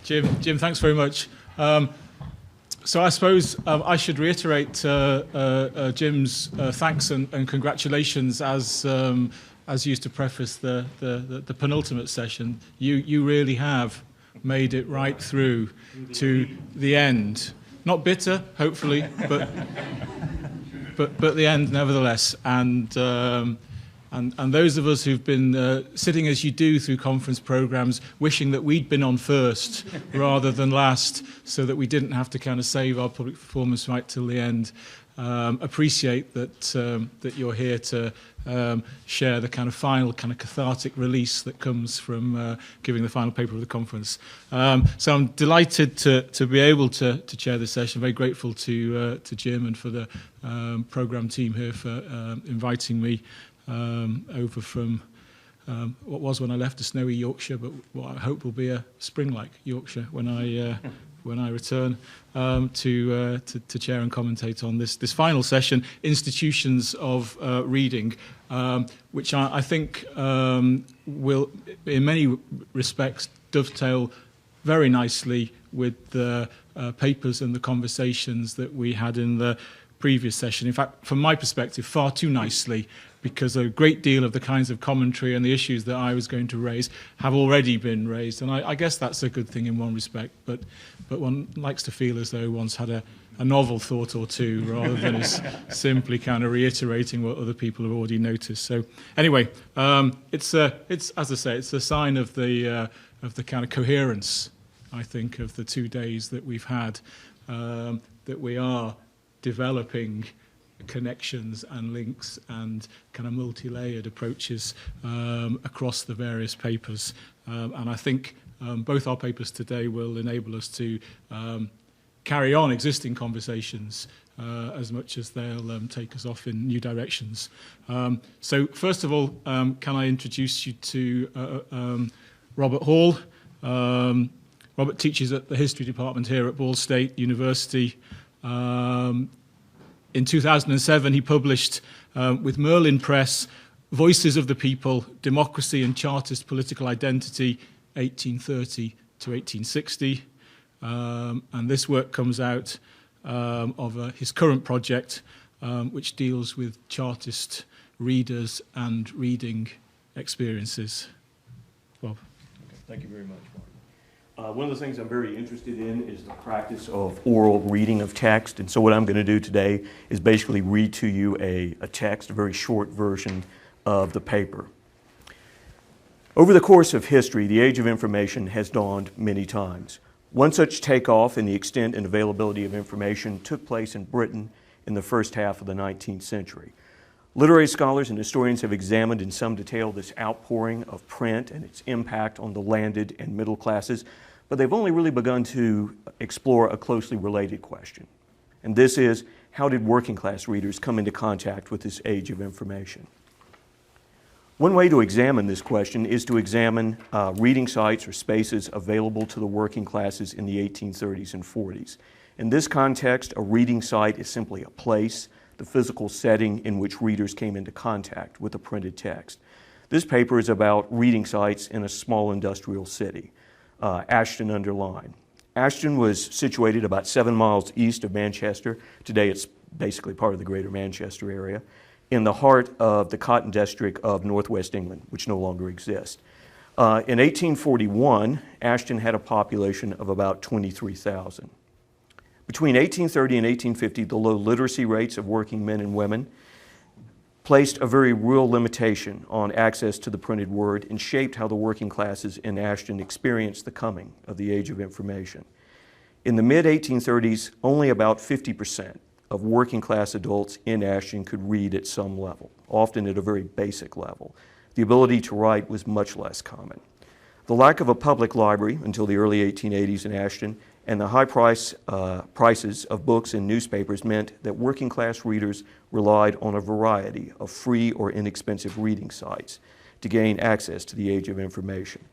Jim, thanks very much. So I suppose I should reiterate Jim's thanks and congratulations as used to preface the penultimate session. You really have made it right through to the end. Not bitter, hopefully, but the end nevertheless. And those of us who've been sitting as you do through conference programs, wishing that we'd been on first rather than last, so that we didn't have to kind of save our public performance right till the end, appreciate that you're here to share the kind of final kind of cathartic release that comes from giving the final paper of the conference. So I'm delighted to be able to chair this session. Very grateful to Jim and for the program team here for inviting me over from what was when I left a snowy Yorkshire, but what I hope will be a spring-like Yorkshire when I return to chair and commentate on this final session, Institutions of Reading, which I think will, in many respects, dovetail very nicely with the papers and the conversations that we had in the previous session. In fact, from my perspective, far too nicely, because a great deal of the kinds of commentary and the issues that I was going to raise have already been raised. And I guess that's a good thing in one respect, but one likes to feel as though one's had a novel thought or two rather than as simply kind of reiterating what other people have already noticed. So anyway, it's as I say, it's a sign of the kind of coherence, I think, of the 2 days that we've had, that we are developing connections and links and kind of multi-layered approaches across the various papers. And I think both our papers today will enable us to carry on existing conversations as much as they'll take us off in new directions. So first of all, can I introduce you to Robert Hall. Robert teaches at the History Department here at Ball State University. In 2007, he published with Merlin Press, Voices of the People, Democracy and Chartist Political Identity, 1830 to 1860. And this work comes out of his current project, which deals with Chartist readers and reading experiences. Bob. Okay, thank you very much, Mark. One of the things I'm very interested in is the practice of oral reading of text. And so what I'm going to do today is basically read to you a text, a very short version of the paper. Over the course of history, the age of information has dawned many times. One such takeoff in the extent and availability of information took place in Britain in the first half of the 19th century. Literary scholars and historians have examined in some detail this outpouring of print and its impact on the landed and middle classes, but they've only really begun to explore a closely related question. And this is, how did working class readers come into contact with this age of information? One way to examine this question is to examine reading sites or spaces available to the working classes in the 1830s and 40s. In this context, a reading site is simply a place, the physical setting in which readers came into contact with a printed text. This paper is about reading sites in a small industrial city, Ashton-under-Lyne. Ashton was situated about 7 miles east of Manchester. Today it's basically part of the greater Manchester area, in the heart of the cotton district of northwest England, which no longer exists. In 1841, Ashton had a population of about 23,000. Between 1830 and 1850, the low literacy rates of working men and women placed a very real limitation on access to the printed word and shaped how the working classes in Ashton experienced the coming of the age of information. In the mid-1830s, only about 50% of working class adults in Ashton could read at some level, often at a very basic level. The ability to write was much less common. The lack of a public library until the early 1880s in Ashton and the high prices of books and newspapers meant that working class readers relied on a variety of free or inexpensive reading sites to gain access to the age of information.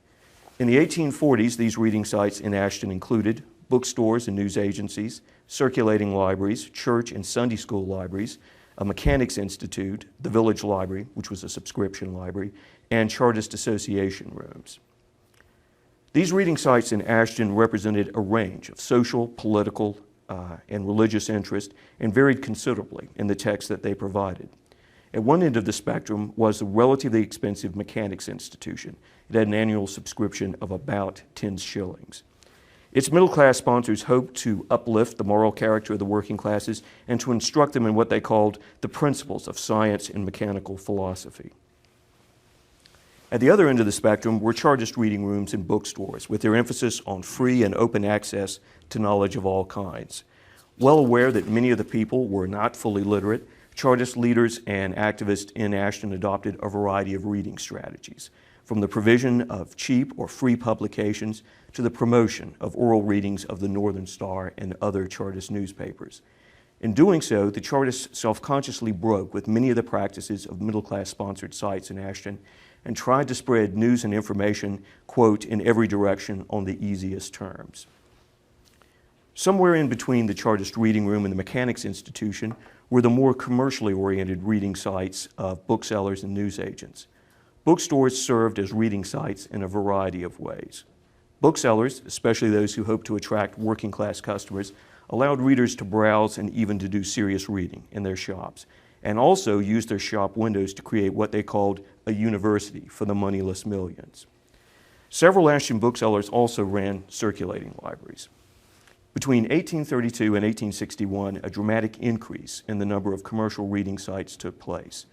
In the 1840s, these reading sites in Ashton included bookstores and news agencies, circulating libraries, church and Sunday school libraries, a mechanics institute, the village library, which was a subscription library, and Chartist association rooms. These reading sites in Ashton represented a range of social, political, and religious interest and varied considerably in the text that they provided. At one end of the spectrum was the relatively expensive Mechanics Institution. It had an annual subscription of about 10 shillings. Its middle-class sponsors hoped to uplift the moral character of the working classes and to instruct them in what they called the principles of science and mechanical philosophy. At the other end of the spectrum were Chartist reading rooms and bookstores, with their emphasis on free and open access to knowledge of all kinds. Well aware that many of the people were not fully literate, Chartist leaders and activists in Ashton adopted a variety of reading strategies, from the provision of cheap or free publications to the promotion of oral readings of the Northern Star and other Chartist newspapers. In doing so, the Chartists self-consciously broke with many of the practices of middle-class sponsored sites in Ashton and tried to spread news and information, quote, in every direction on the easiest terms. Somewhere in between the Chartist reading room and the Mechanics Institution were the more commercially oriented reading sites of booksellers and newsagents. Bookstores served as reading sites in a variety of ways. Booksellers, especially those who hoped to attract working class customers, allowed readers to browse and even to do serious reading in their shops, and also used their shop windows to create what they called a university for the moneyless millions. Several Ashton booksellers also ran circulating libraries. Between 1832 and 1861, a dramatic increase in the number of commercial reading sites took place.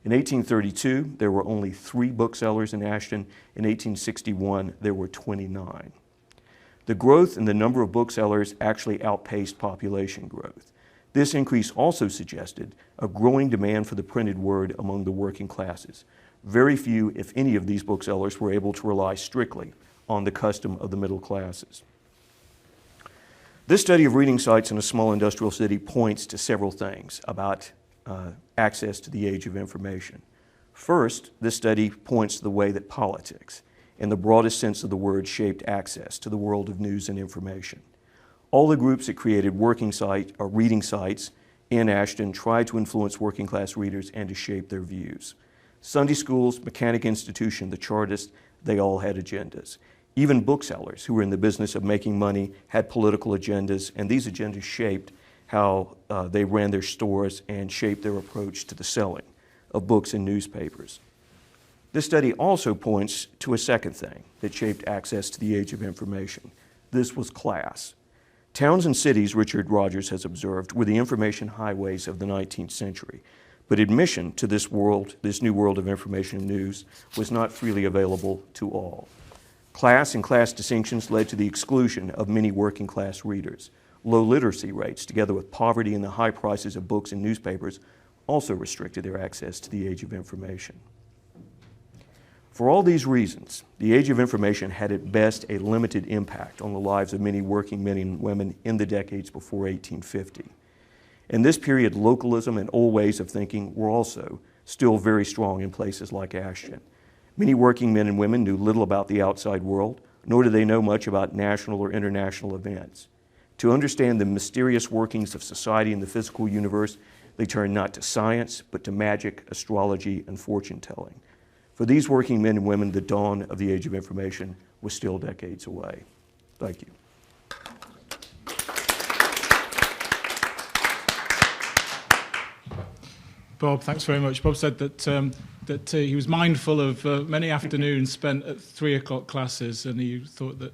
In 1832, there were only 3 booksellers in Ashton. In 1861, there were 29. The growth in the number of booksellers actually outpaced population growth. This increase also suggested a growing demand for the printed word among the working classes. Very few, if any, of these booksellers were able to rely strictly on the custom of the middle classes. This study of reading sites in a small industrial city points to several things about access to the age of information. First, this study points to the way that politics, in the broadest sense of the word, shaped access to the world of news and information. All the groups that created reading sites in Ashton tried to influence working class readers and to shape their views. Sunday schools, Mechanic Institution, the Chartists, they all had agendas. Even booksellers who were in the business of making money had political agendas, and these agendas shaped how they ran their stores and shaped their approach to the selling of books and newspapers. This study also points to a second thing that shaped access to the age of information. This was class. Towns and cities, Richard Rogers has observed, were the information highways of the 19th century, but admission to this new world of information and news, was not freely available to all. Class and class distinctions led to the exclusion of many working class readers. Low literacy rates, together with poverty and the high prices of books and newspapers, also restricted their access to the age of information. For all these reasons, the age of information had at best a limited impact on the lives of many working men and women in the decades before 1850. In this period, localism and old ways of thinking were also still very strong in places like Ashton. Many working men and women knew little about the outside world, nor did they know much about national or international events. To understand the mysterious workings of society and the physical universe, they turned not to science, but to magic, astrology, and fortune-telling. For these working men and women, the dawn of the age of information was still decades away. Thank you. Bob, thanks very much. Bob said that he was mindful of many afternoons spent at 3 o'clock classes, and he thought that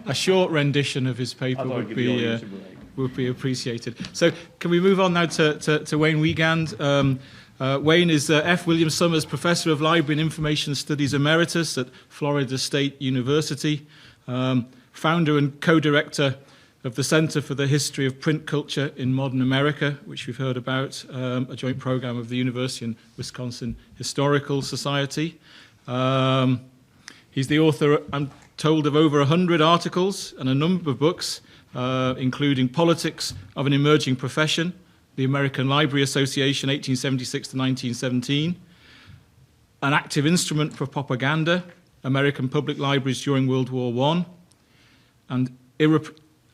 a short rendition of his paper would be appreciated. So, can we move on now to Wayne Wiegand? Wayne is F. William Summers Professor of Library and Information Studies Emeritus at Florida State University, founder and co-director of the Center for the History of Print Culture in Modern America, which we've heard about, a joint program of the University and Wisconsin Historical Society. He's the author, I'm told, of over 100 articles and a number of books, including Politics of an Emerging Profession, the American Library Association, 1876 to 1917, An Active Instrument for Propaganda, American Public Libraries During World War I,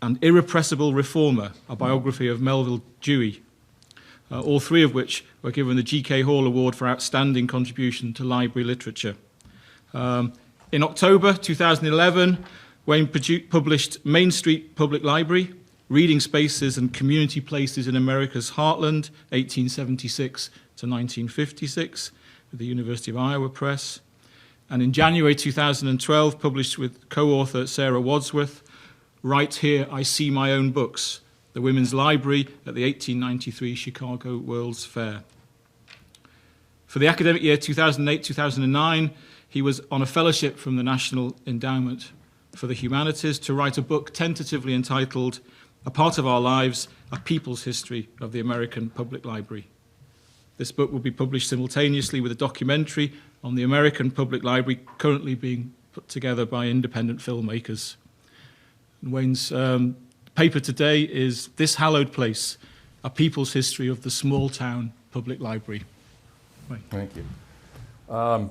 and Irrepressible Reformer, a biography of Melville Dewey, all 3 of which were given the G.K. Hall Award for Outstanding Contribution to Library Literature. In October 2011, Wayne published Main Street Public Library, Reading Spaces and Community Places in America's Heartland, 1876 to 1956, with the University of Iowa Press. And in January 2012, published with co-author Sarah Wadsworth, Right Here I See My Own Books, the Women's Library at the 1893 Chicago World's Fair. For the academic year 2008-2009, he was on a fellowship from the National Endowment for the Humanities to write a book tentatively entitled A Part of Our Lives, A People's History of the American Public Library. This book will be published simultaneously with a documentary on the American Public Library currently being put together by independent filmmakers. And Wayne's paper today is This Hallowed Place, A People's History of the Small Town Public Library. Wayne. Thank you.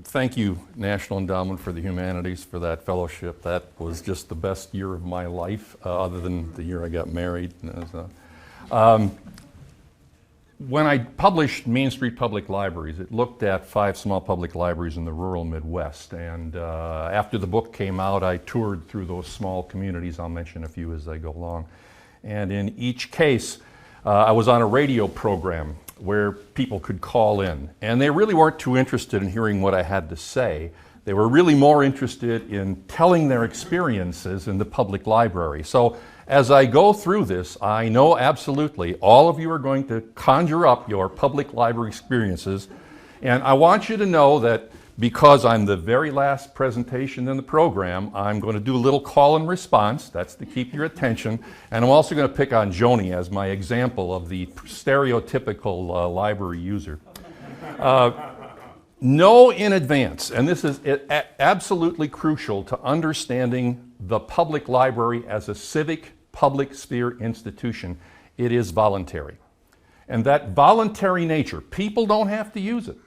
Thank you, National Endowment for the Humanities, for that fellowship. That was just the best year of my life, other than the year I got married. When I published Main Street Public Libraries, it looked at 5 small public libraries in the rural Midwest. And after the book came out, I toured through those small communities. I'll mention a few as I go along. And in each case, I was on a radio program where people could call in. And they really weren't too interested in hearing what I had to say. They were really more interested in telling their experiences in the public library. So as I go through this, I know absolutely all of you are going to conjure up your public library experiences. And I want you to know that because I'm the very last presentation in the program, I'm going to do a little call and response. That's to keep your attention. And I'm also going to pick on Joni as my example of the stereotypical library user. Know in advance, and this is absolutely crucial to understanding the public library as a civic public sphere institution, it is voluntary. And that voluntary nature, people don't have to use it.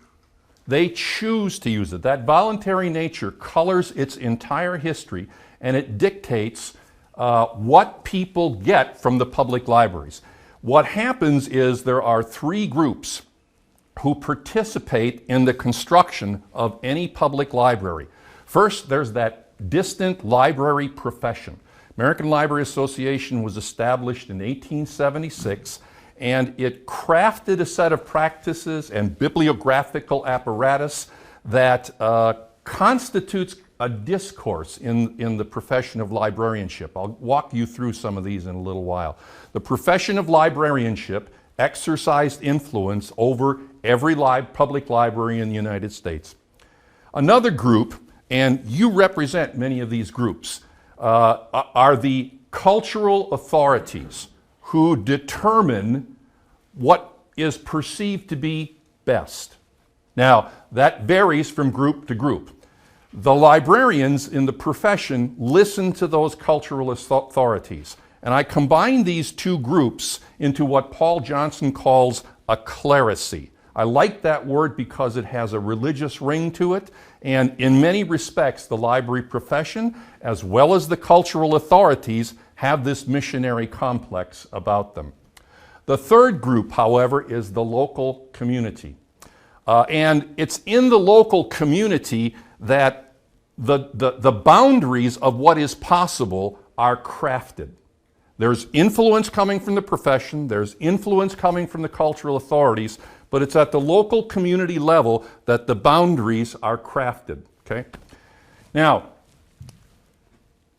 They choose to use it. That voluntary nature colors its entire history, and it dictates what people get from the public libraries. What happens is there are 3 groups who participate in the construction of any public library. First, there's that distant library profession. American Library Association was established in 1876, and it crafted a set of practices and bibliographical apparatus that constitutes a discourse in the profession of librarianship. I'll walk you through some of these in a little while. The profession of librarianship exercised influence over every public library in the United States. Another group, and you represent many of these groups, are the cultural authorities who determine what is perceived to be best. Now, that varies from group to group. The librarians in the profession listen to those cultural authorities. And I combine these 2 groups into what Paul Johnson calls a clerisy. I like that word because it has a religious ring to it. And in many respects, the library profession, as well as the cultural authorities, have this missionary complex about them. The third group, however, is the local community. And it's in the local community that the boundaries of what is possible are crafted. There's influence coming from the profession, there's influence coming from the cultural authorities, but it's at the local community level that the boundaries are crafted, okay? Now,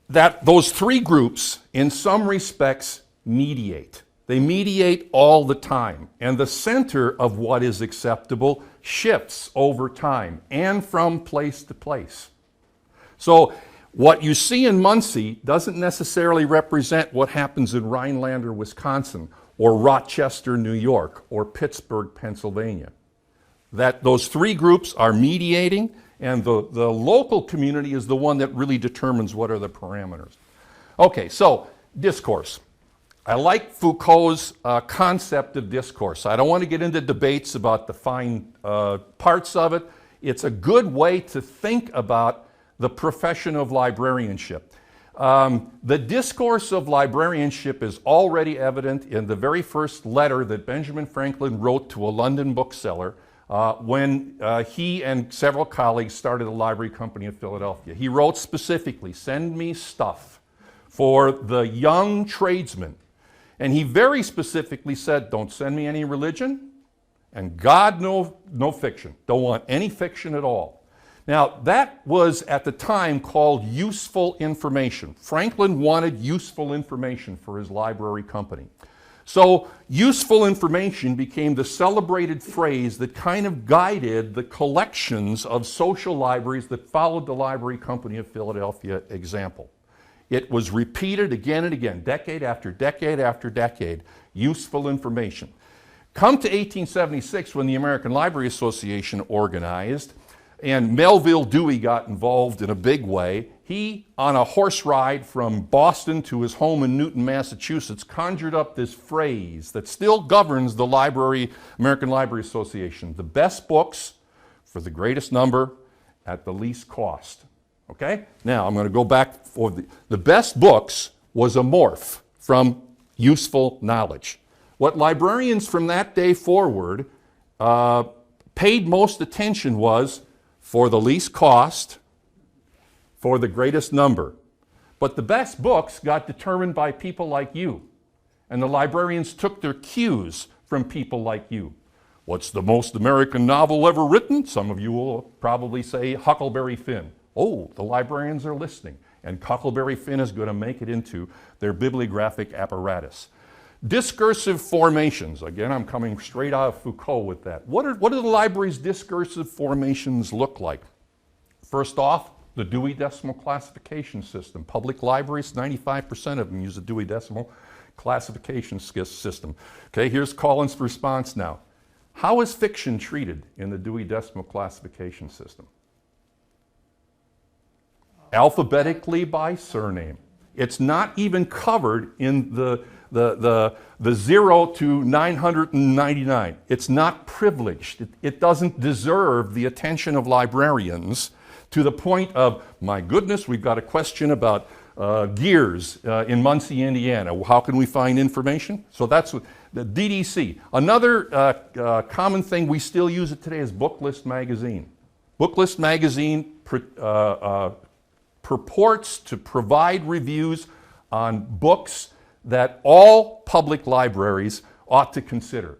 those 3 groups, in some respects, mediate. They mediate all the time, and the center of what is acceptable shifts over time and from place to place. So what you see in Muncie doesn't necessarily represent what happens in Rhinelander, Wisconsin, or Rochester, New York, or Pittsburgh, Pennsylvania. Those 3 groups are mediating, and the local community is the one that really determines what are the parameters. Okay, so discourse. I like Foucault's concept of discourse. I don't want to get into debates about the fine parts of it. It's a good way to think about the profession of librarianship. The discourse of librarianship is already evident in the very first letter that Benjamin Franklin wrote to a London bookseller when he and several colleagues started the Library Company of Philadelphia. He wrote specifically, "Send me stuff for the young tradesmen." And he very specifically said, "Don't send me any religion, and God, no fiction. Don't want any fiction at all." Now, that was at the time called useful information. Franklin wanted useful information for his library company. So useful information became the celebrated phrase that kind of guided the collections of social libraries that followed the Library Company of Philadelphia example. It was repeated again and again, decade after decade after decade, useful information. Come to 1876 when the American Library Association organized, and Melville Dewey got involved in a big way. He, on a horse ride from Boston to his home in Newton, Massachusetts, conjured up this phrase that still governs the American Library Association: the best books for the greatest number at the least cost. Okay? Now, I'm going to go back for the best books was a morph from useful knowledge. What librarians from that day forward paid most attention was for the least cost, for the greatest number. But the best books got determined by people like you. And the librarians took their cues from people like you. What's the most American novel ever written? Some of you will probably say Huckleberry Finn. Oh, the librarians are listening. And Huckleberry Finn is going to make it into their bibliographic apparatus. Discursive formations. Again, I'm coming straight out of Foucault with that. What do the library's discursive formations look like? First off, the Dewey Decimal Classification System. Public libraries, 95% of them use the Dewey Decimal Classification System. Okay, here's Collins' response now. How is fiction treated in the Dewey Decimal Classification System? Alphabetically by surname. It's not even covered in the 0 to 999. It's not privileged. It doesn't deserve the attention of librarians to the point of, my goodness, we've got a question about gears in Muncie, Indiana. How can we find information? So that's what, the DDC. Another common thing we still use it today is Booklist magazine. Booklist magazine purports to provide reviews on books that all public libraries ought to consider.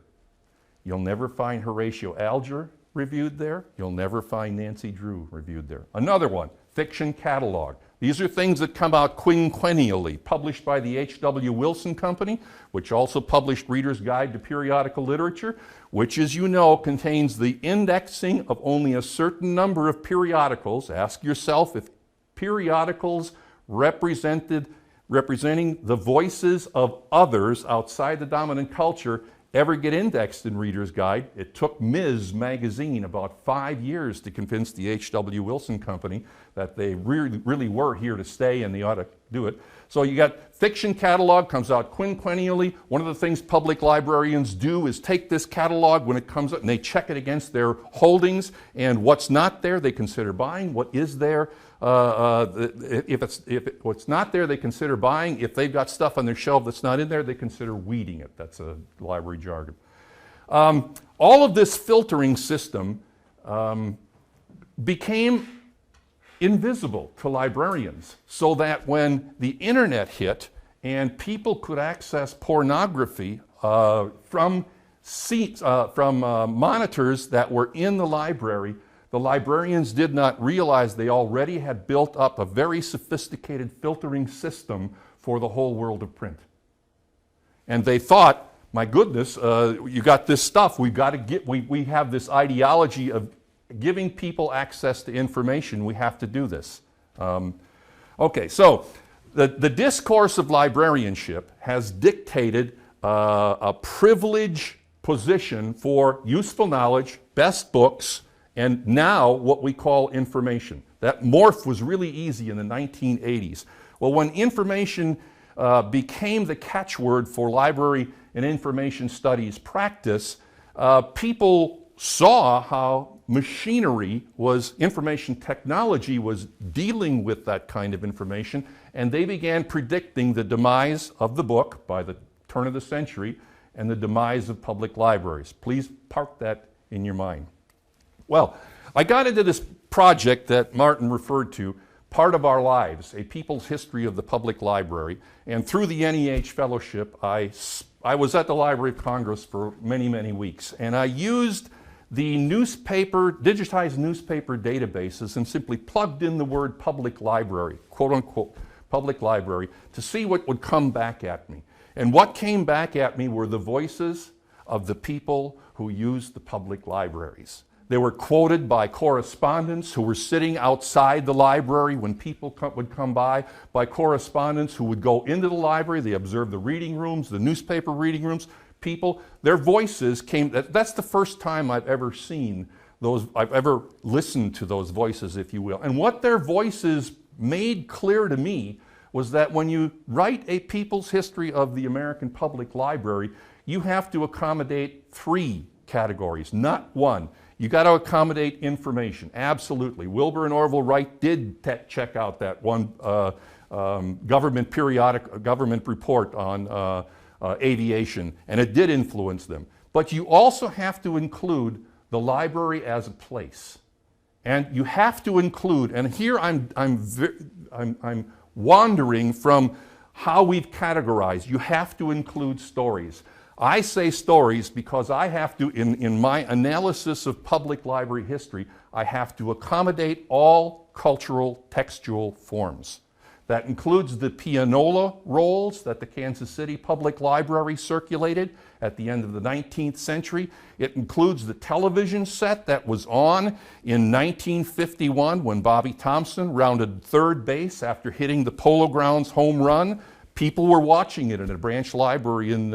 You'll never find Horatio Alger reviewed there. You'll never find Nancy Drew reviewed there. Another one, fiction catalog. These are things that come out quinquennially, published by the H.W. Wilson Company, which also published Reader's Guide to Periodical Literature, which, as you know, contains the indexing of only a certain number of periodicals. Ask yourself if periodicals representing the voices of others outside the dominant culture ever get indexed in Reader's Guide. It took Ms. Magazine about 5 years to convince the H.W. Wilson Company that they really were here to stay and they ought to do it. So you got fiction catalog, comes out quinquennially. One of the things public librarians do is take this catalog when it comes up and they check it against their holdings, and what's not there they consider buying. What is there, what's not there they consider buying. If they've got stuff on their shelf that's not in there, they consider weeding it. That's a library jargon. All of this filtering system became invisible to librarians, so that when the internet hit and people could access pornography from monitors that were in the librarians did not realize they already had built up a very sophisticated filtering system for the whole world of print. And they thought, my goodness, you got this stuff, we have this ideology of giving people access to information, we have to do this. Okay, so the discourse of librarianship has dictated a privileged position for useful knowledge, best books, and now what we call information. That morph was really easy in the 1980s. Well, when information became the catchword for library and information studies practice, people saw how information technology was dealing with that kind of information, and they began predicting the demise of the book by the turn of the century and the demise of public libraries. Please park that in your mind. Well, I got into this project that Martin referred to, Part of Our Lives, A People's History of the Public Library. And through the NEH Fellowship, I was at the Library of Congress for many, many weeks. And I used the digitized newspaper databases and simply plugged in the word public library, quote unquote, public library, to see what would come back at me. And what came back at me were the voices of the people who used the public libraries. They were quoted by correspondents who were sitting outside the library when people would come by correspondents who would go into the library. They observed the reading rooms, the newspaper reading rooms. People, their voices came. That's the first time I've ever seen those, I've ever listened to those voices, if you will. And what their voices made clear to me was that when you write a people's history of the American Public Library, you have to accommodate 3 categories, not 1. You got to accommodate information, absolutely. Wilbur and Orville Wright did check out that one government report on aviation, and it did influence them. But you also have to include the library as a place, and you have to include. And here I'm wandering from how we've categorized. You have to include stories. I say stories because I have to, in my analysis of public library history, I have to accommodate all cultural textual forms. That includes the pianola rolls that the Kansas City Public Library circulated at the end of the 19th century. It includes the television set that was on in 1951 when Bobby Thompson rounded third base after hitting the Polo Grounds home run. People were watching it in a branch library in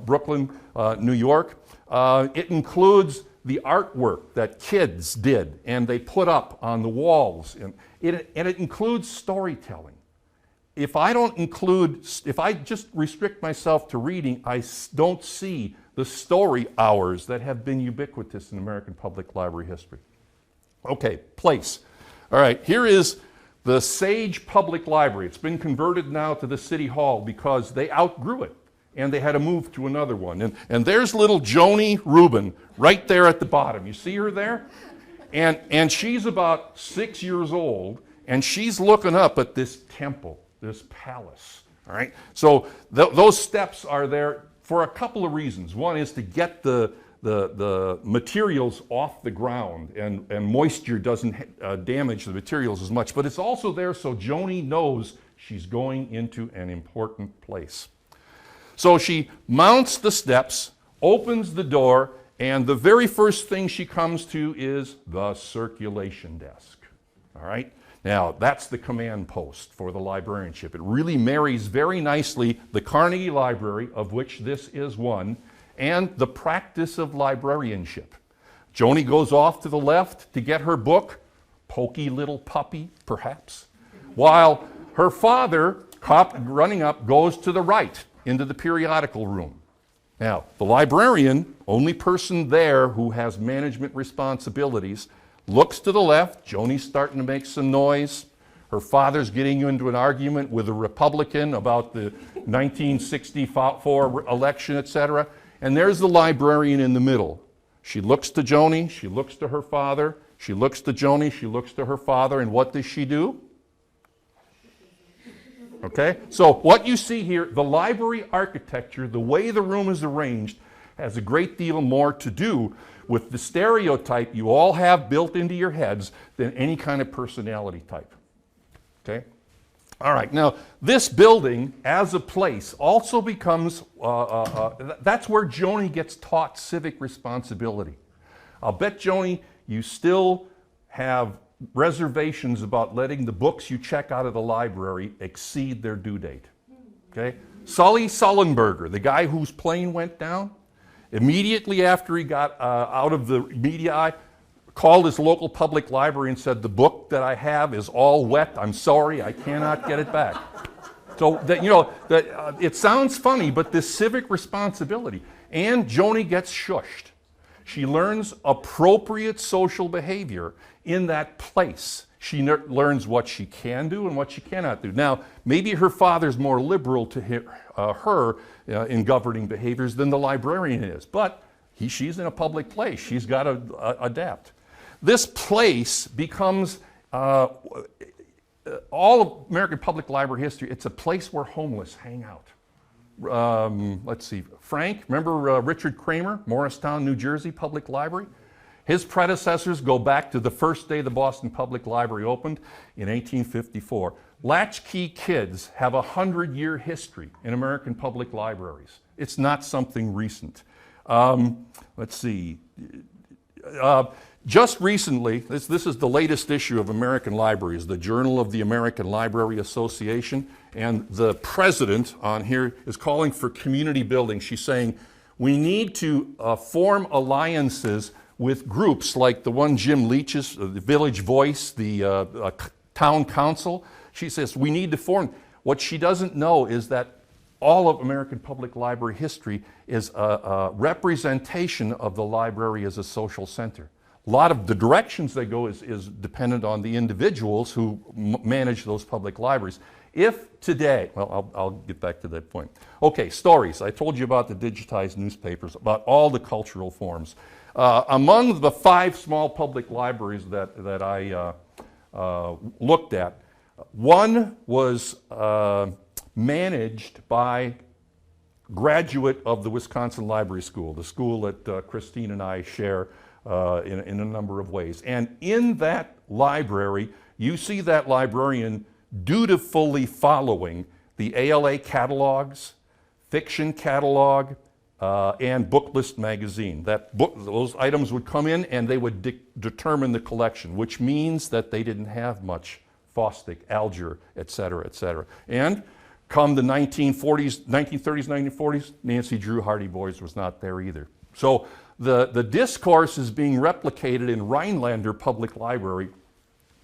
Brooklyn, New York. It includes the artwork that kids did and they put up on the walls. And it includes storytelling. If I just restrict myself to reading, I don't see the story hours that have been ubiquitous in American public library history. Okay, place. All right, here is the Sage Public Library. It's been converted now to the City Hall because they outgrew it and they had to move to another one. And there's little Joni Rubin right there at the bottom. You see her there? And she's about 6 years old and she's looking up at this temple, this palace. All right? So those steps are there for a couple of reasons. One is to get the materials off the ground and moisture doesn't damage the materials as much, but it's also there so Joni knows she's going into an important place. So she mounts the steps, opens the door, and the very first thing she comes to is the circulation desk. All right? Now, that's the command post for the librarianship. It really marries very nicely the Carnegie Library, of which this is one, and the practice of librarianship. Joni goes off to the left to get her book, Pokey Little Puppy, perhaps, while her father, running up, goes to the right into the periodical room. Now, the librarian, only person there who has management responsibilities, looks to the left. Joni's starting to make some noise. Her father's getting into an argument with a Republican about the 1964 election, etc. And there's the librarian in the middle. She looks to Joni, she looks to her father, she looks to Joni, she looks to her father, and what does she do? Okay? So what you see here, the library architecture, the way the room is arranged, has a great deal more to do with the stereotype you all have built into your heads than any kind of personality type. Okay? All right, now this building as a place also becomes, that's where Joni gets taught civic responsibility. I'll bet, Joni, you still have reservations about letting the books you check out of the library exceed their due date. Okay? Sully Sullenberger, the guy whose plane went down, immediately after he got out of the media eye, called his local public library and said, the book that I have is all wet. I'm sorry, I cannot get it back. So it sounds funny, but this civic responsibility. And Joni gets shushed. She learns appropriate social behavior in that place. She learns what she can do and what she cannot do. Now, maybe her father's more liberal to her in governing behaviors than the librarian is, but She's in a public place. She's got to adapt. This place becomes, all of American public library history, it's a place where homeless hang out. Let's see, Frank, remember Richard Kramer, Morristown, New Jersey Public Library? His predecessors go back to the first day the Boston Public Library opened in 1854. Latchkey kids have a 100-year history in American public libraries. It's not something recent. Let's see. Just recently, this is the latest issue of American Libraries, the Journal of the American Library Association, and the president on here is calling for community building. She's saying, we need to form alliances with groups like the one Jim Leach's, the Village Voice, the Town Council. She says, we need to form. What she doesn't know is that all of American public library history is a representation of the library as a social center. A lot of the directions they go is dependent on the individuals who manage those public libraries. If today, well, I'll get back to that point. Okay, stories. I told you about the digitized newspapers, about all the cultural forms. Among the 5 small public libraries that I looked at, one was managed by graduate of the Wisconsin Library School, the school that Christine and I share in a number of ways. And in that library, you see that librarian dutifully following the ALA catalogs, fiction catalog, and Book List magazine. Those items would come in and they would determine the collection, which means that they didn't have much Fosdick, Alger, et cetera, et cetera. And come the 1930s, 1940s, Nancy Drew Hardy Boys was not there either. So the discourse is being replicated in Rhinelander Public Library,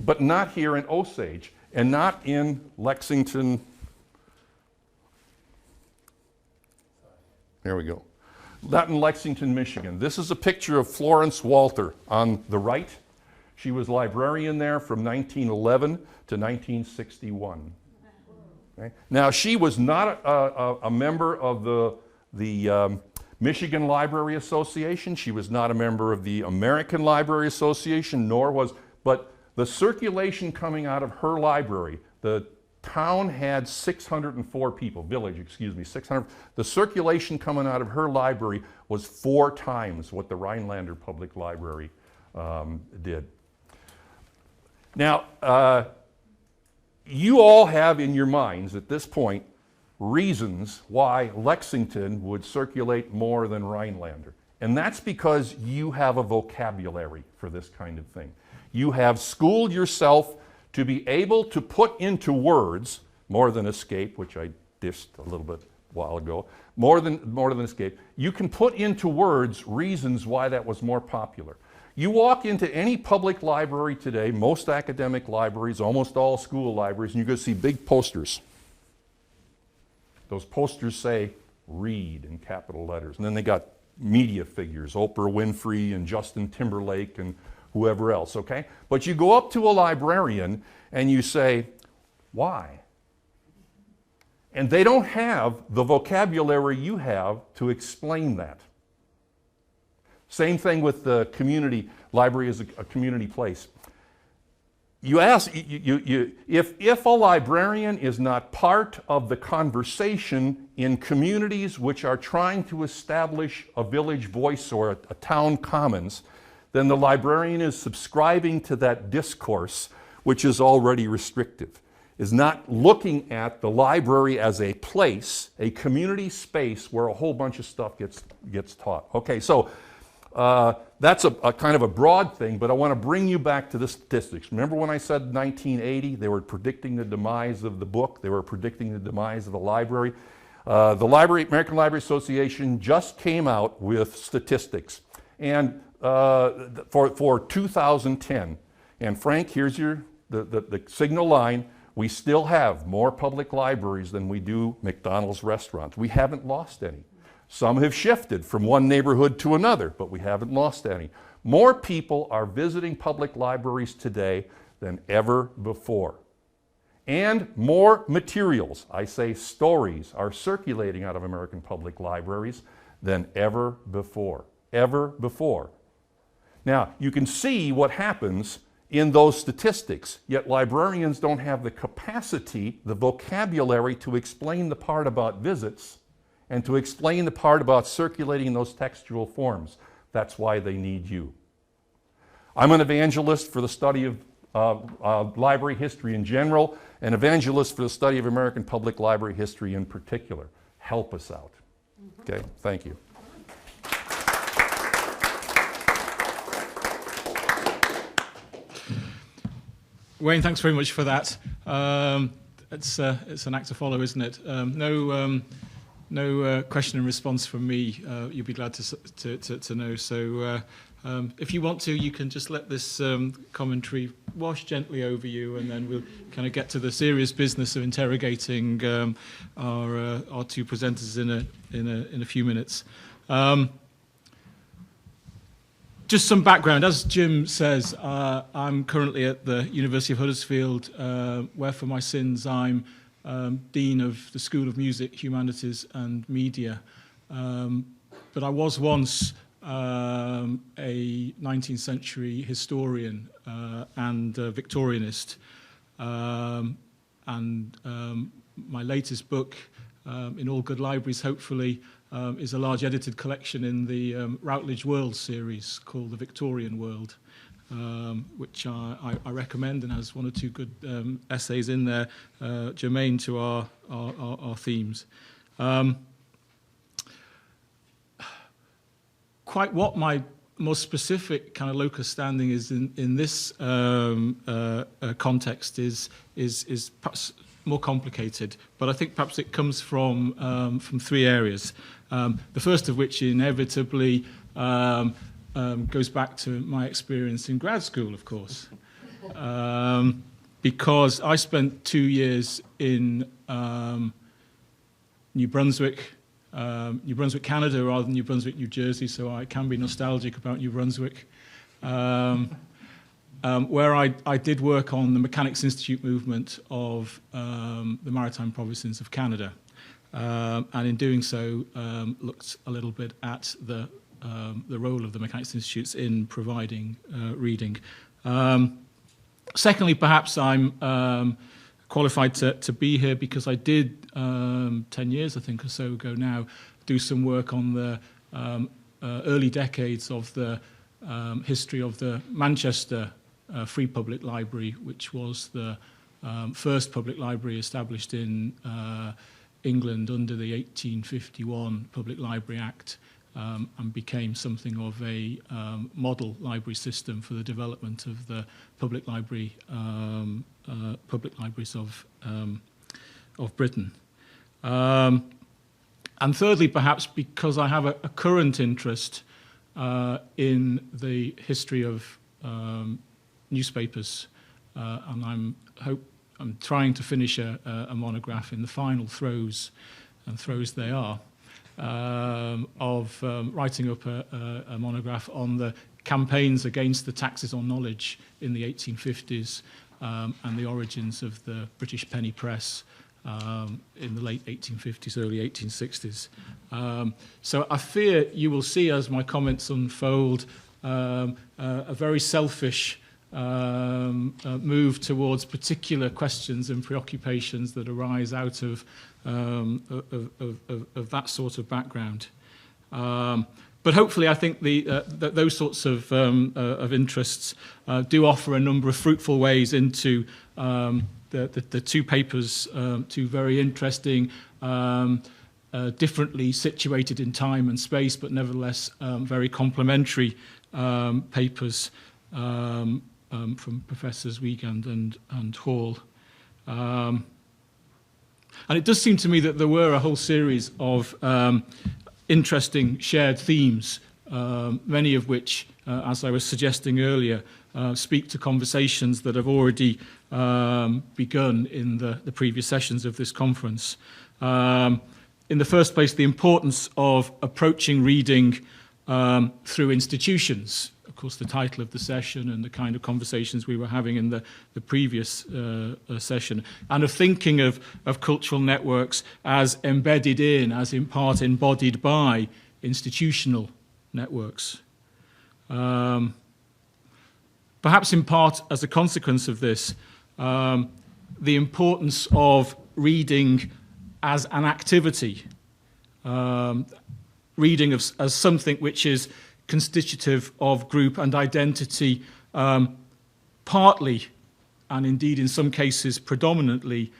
but not here in Osage, and not in Lexington. There we go. Not in Lexington, Michigan. This is a picture of Florence Walter on the right. She was librarian there from 1911 to 1961. Okay? Now, she was not a member of the Michigan Library Association. She was not a member of the American Library Association, but the circulation coming out of her library, the town had 604 people, village, excuse me, 600. The circulation coming out of her library was 4 times what the Rhinelander Public Library did. Now, you all have in your minds at this point reasons why Lexington would circulate more than Rhinelander. And that's because you have a vocabulary for this kind of thing. You have schooled yourself to be able to put into words, more than escape, which I dissed a little bit a while ago, more than escape, you can put into words reasons why that was more popular. You walk into any public library today, most academic libraries, almost all school libraries, and you're going to see big posters. Those posters say, read in capital letters. And then they got media figures, Oprah Winfrey and Justin Timberlake and whoever else, okay? But you go up to a librarian and you say, why? And they don't have the vocabulary you have to explain that. Same thing with the community library as a community place. You ask, if a librarian is not part of the conversation in communities which are trying to establish a village voice or a town commons, then the librarian is subscribing to that discourse which is already restrictive, is not looking at the library as a place, a community space where a whole bunch of stuff gets taught. Okay, so that's a kind of a broad thing, but I want to bring you back to the statistics. Remember when I said 1980, they were predicting the demise of the book, they were predicting the demise of the library. The American Library Association just came out with statistics, and for 2010. And Frank, here's the signal line. We still have more public libraries than we do McDonald's restaurants. We haven't lost any. Some have shifted from one neighborhood to another, but we haven't lost any. More people are visiting public libraries today than ever before. And more materials, I say stories, are circulating out of American public libraries than ever before. ever before. Now, you can see what happens in those statistics, yet librarians don't have the capacity, the vocabulary to explain the part about visits and to explain the part about circulating those textual forms. That's why they need you. I'm an evangelist for the study of library history in general, an evangelist for the study of American public library history in particular. Help us out. Okay, thank you. Wayne, thanks very much for that. It's an act to follow, isn't it? No question and response from me. You'll be glad to know. So if you want to, you can just let this commentary wash gently over you, and then we'll kind of get to the serious business of interrogating our two presenters in a few minutes. Just some background. As Jim says, I'm currently at the University of Huddersfield, where for my sins I'm Dean of the School of Music, Humanities and Media. But I was once a 19th century historian and Victorianist. And my latest book, in all good libraries, hopefully, is a large edited collection in the Routledge World series called The Victorian World, which I recommend and has one or two good essays in there germane to our themes. Quite what my more specific kind of locus standing is in this context is perhaps more complicated, but I think perhaps it comes from three areas. The first of which inevitably goes back to my experience in grad school, of course, because I spent 2 years in New Brunswick, Canada, rather than New Brunswick, New Jersey, so I can be nostalgic about New Brunswick, where I did work on the Mechanics' Institute movement of the Maritime Provinces of Canada. And in doing so, looked a little bit at the role of the Mechanics' Institutes in providing reading. Secondly, perhaps I'm qualified to be here because I did, 10 years, I think, or so ago now, do some work on the early decades of the history of the Manchester Free Public Library, which was the first public library established in England under the 1851 Public Library Act, and became something of a model library system for the development of the public libraries of Britain. And thirdly, perhaps because I have a current interest in the history of newspapers, and I'm trying to finish a monograph in the final throes, and throes they are, of writing up a monograph on the campaigns against the taxes on knowledge in the 1850s and the origins of the British penny press in the late 1850s, early 1860s. So I fear you will see, as my comments unfold, a very selfish move towards particular questions and preoccupations that arise out of that sort of background. But hopefully, I think those sorts of interests do offer a number of fruitful ways into the two papers, two very interesting, differently situated in time and space, but nevertheless very complementary papers from Professors Wiegand and Hall. And it does seem to me that there were a whole series of interesting shared themes, many of which, as I was suggesting earlier, speak to conversations that have already begun in the previous sessions of this conference. In the first place, the importance of approaching reading through institutions. Of course, the title of the session and the kind of conversations we were having in the previous session, and of thinking of cultural networks as embedded in, as in part embodied by institutional networks. Perhaps in part as a consequence of this, the importance of reading as an activity, reading as something which is constitutive of group and identity, partly, and indeed in some cases predominantly,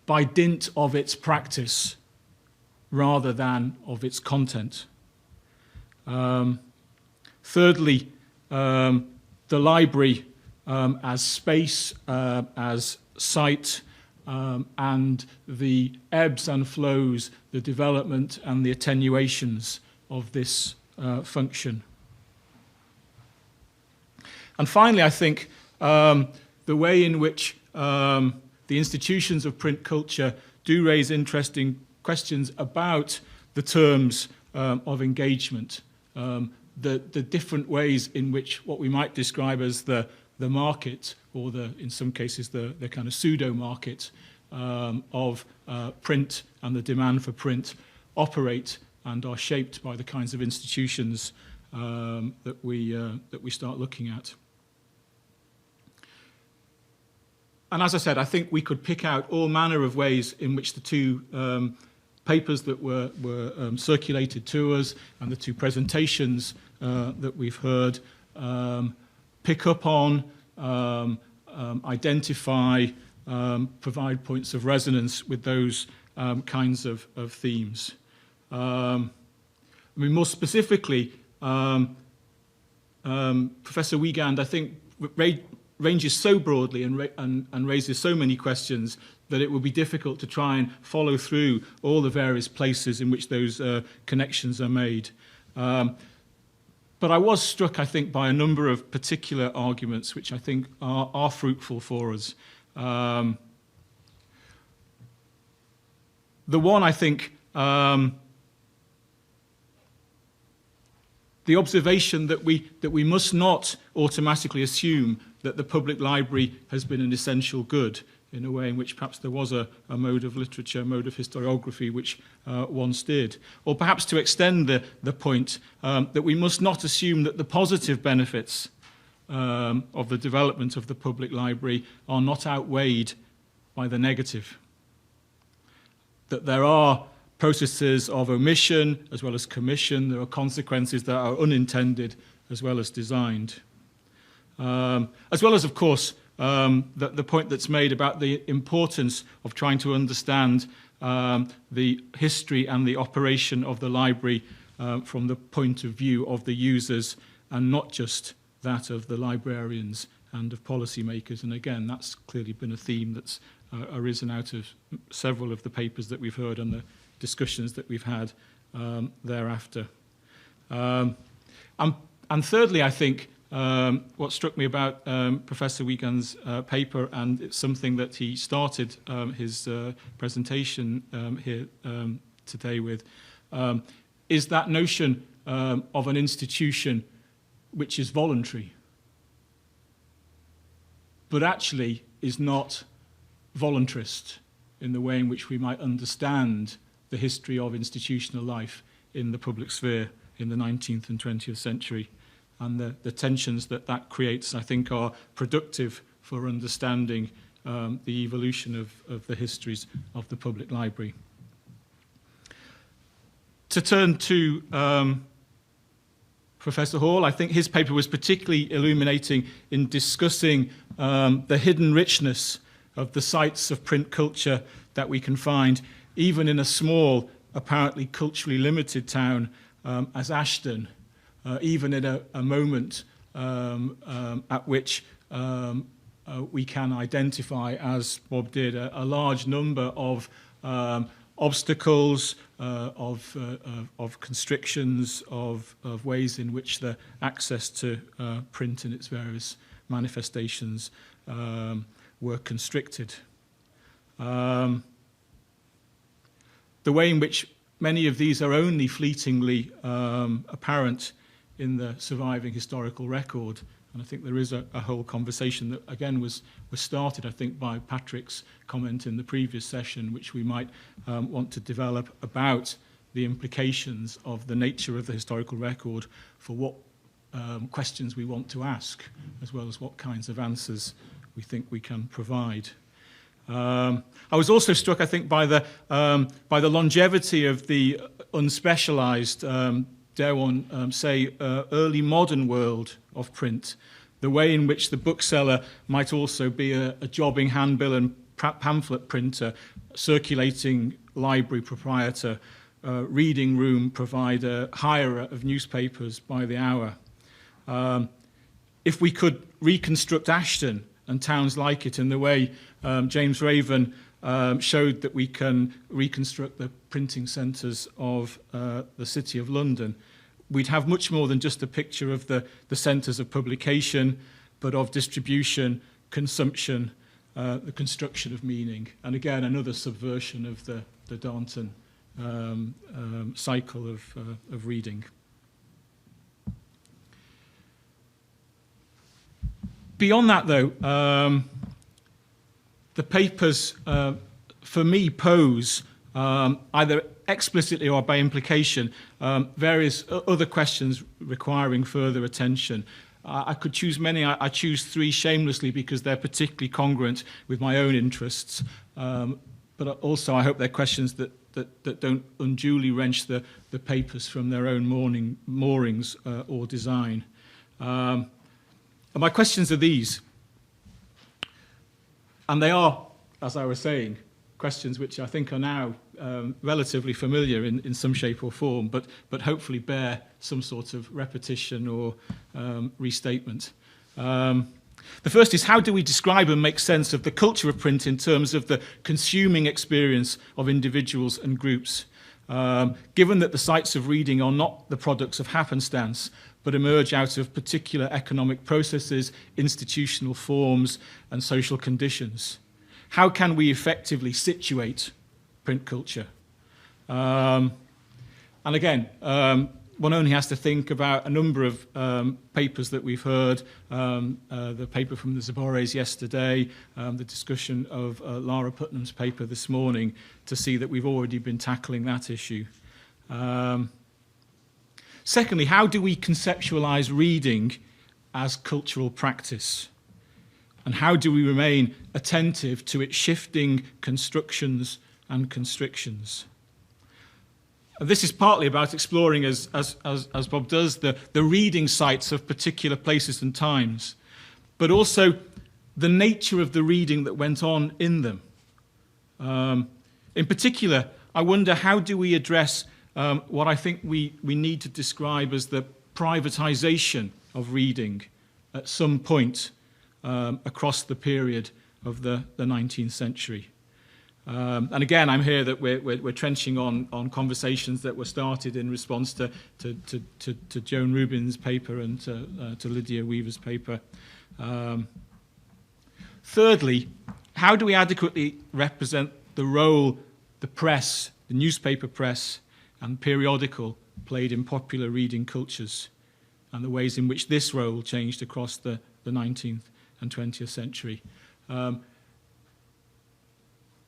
by dint of its practice rather than of its content. Thirdly, the library as space, as site, and the ebbs and flows, the development and the attenuations of this function. And finally, I think the way in which the institutions of print culture do raise interesting questions about the terms of engagement, the different ways in which what we might describe as the market, or in some cases the kind of pseudo-market of print and the demand for print operate and are shaped by the kinds of institutions that we start looking at. And as I said, I think we could pick out all manner of ways in which the two papers that were circulated to us and the two presentations that we've heard pick up on, identify, provide points of resonance with those kinds of themes. I mean, more specifically, Professor Wiegand, I think, ranges so broadly and raises so many questions that it would be difficult to try and follow through all the various places in which those connections are made. But I was struck, I think, by a number of particular arguments which I think are fruitful for us. The one, I think, the observation that we must not automatically assume that the public library has been an essential good, in a way in which perhaps there was a mode of literature, a mode of historiography which once did. Or perhaps to extend the point, that we must not assume that the positive benefits of the development of the public library are not outweighed by the negative. That there are processes of omission as well as commission, there are consequences that are unintended as well as designed. As well as, of course, the point that's made about the importance of trying to understand the history and the operation of the library from the point of view of the users and not just that of the librarians and of policymakers. And again, that's clearly been a theme that's arisen out of several of the papers that we've heard and the discussions that we've had thereafter. And thirdly, I think, what struck me about Professor Wiegand's paper, and it's something that he started his presentation here today with, is that notion of an institution which is voluntary, but actually is not voluntarist in the way in which we might understand the history of institutional life in the public sphere in the 19th and 20th century. And the tensions that creates, I think, are productive for understanding the evolution of the histories of the public library. To turn to Professor Hall, I think his paper was particularly illuminating in discussing the hidden richness of the sites of print culture that we can find, even in a small, apparently culturally limited town as Ashton. Even in a moment at which we can identify, as Bob did, a large number of obstacles, of constrictions, of ways in which the access to print in its various manifestations were constricted. The way in which many of these are only fleetingly apparent in the surviving historical record. And I think there is a whole conversation that, again, was started, I think, by Patrick's comment in the previous session, which we might want to develop about the implications of the nature of the historical record for what questions we want to ask, as well as what kinds of answers we think we can provide. I was also struck, I think, by the longevity of the unspecialized, dare one say, early modern world of print, the way in which the bookseller might also be a jobbing handbill and pamphlet printer, circulating library proprietor, reading room provider, hirer of newspapers by the hour. If we could reconstruct Ashton and towns like it in the way James Raven showed that we can reconstruct the printing centres of the City of London, we'd have much more than just a picture of the centres of publication, but of distribution, consumption, the construction of meaning, and again another subversion of the Darnton cycle of reading. Beyond that, though, the papers, for me, pose, either explicitly or by implication, various other questions requiring further attention. I could choose many. I choose three shamelessly because they're particularly congruent with my own interests. But also I hope they're questions that don't unduly wrench the papers from their own moorings or design. And my questions are these. And they are, as I was saying, questions which I think are now relatively familiar in some shape or form, but hopefully bear some sort of repetition or restatement. The first is, how do we describe and make sense of the culture of print in terms of the consuming experience of individuals and groups, given that the sites of reading are not the products of happenstance, but emerge out of particular economic processes, institutional forms, and social conditions? How can we effectively situate print culture? And again, one only has to think about a number of papers that we've heard, the paper from the Zabores yesterday, the discussion of Lara Putnam's paper this morning, to see that we've already been tackling that issue. Secondly, how do we conceptualize reading as cultural practice? And how do we remain attentive to its shifting constructions and constrictions? This is partly about exploring, as Bob does, the reading sites of particular places and times, but also the nature of the reading that went on in them. In particular, I wonder, how do we address what I think we need to describe as the privatization of reading at some point across the period of the 19th century? And again, I'm here that we're trenching on conversations that were started in response to Joan Rubin's paper and to Lydia Weaver's paper. Thirdly, how do we adequately represent the role the press, the newspaper press, and periodical played in popular reading cultures, and the ways in which this role changed across the 19th and 20th century? And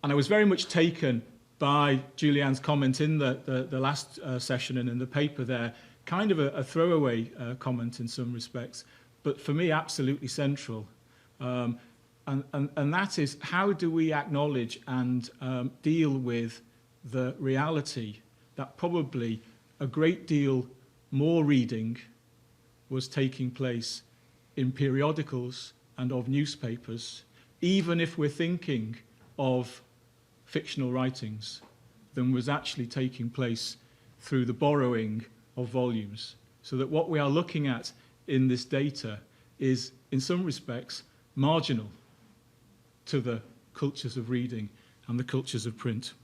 I was very much taken by Julianne's comment in the last session and in the paper there, kind of a throwaway comment in some respects, but for me absolutely central. And that is, how do we acknowledge and deal with the reality that probably a great deal more reading was taking place in periodicals and of newspapers, even if we're thinking of fictional writings, than was actually taking place through the borrowing of volumes. So that what we are looking at in this data is, in some respects, marginal to the cultures of reading and the cultures of print.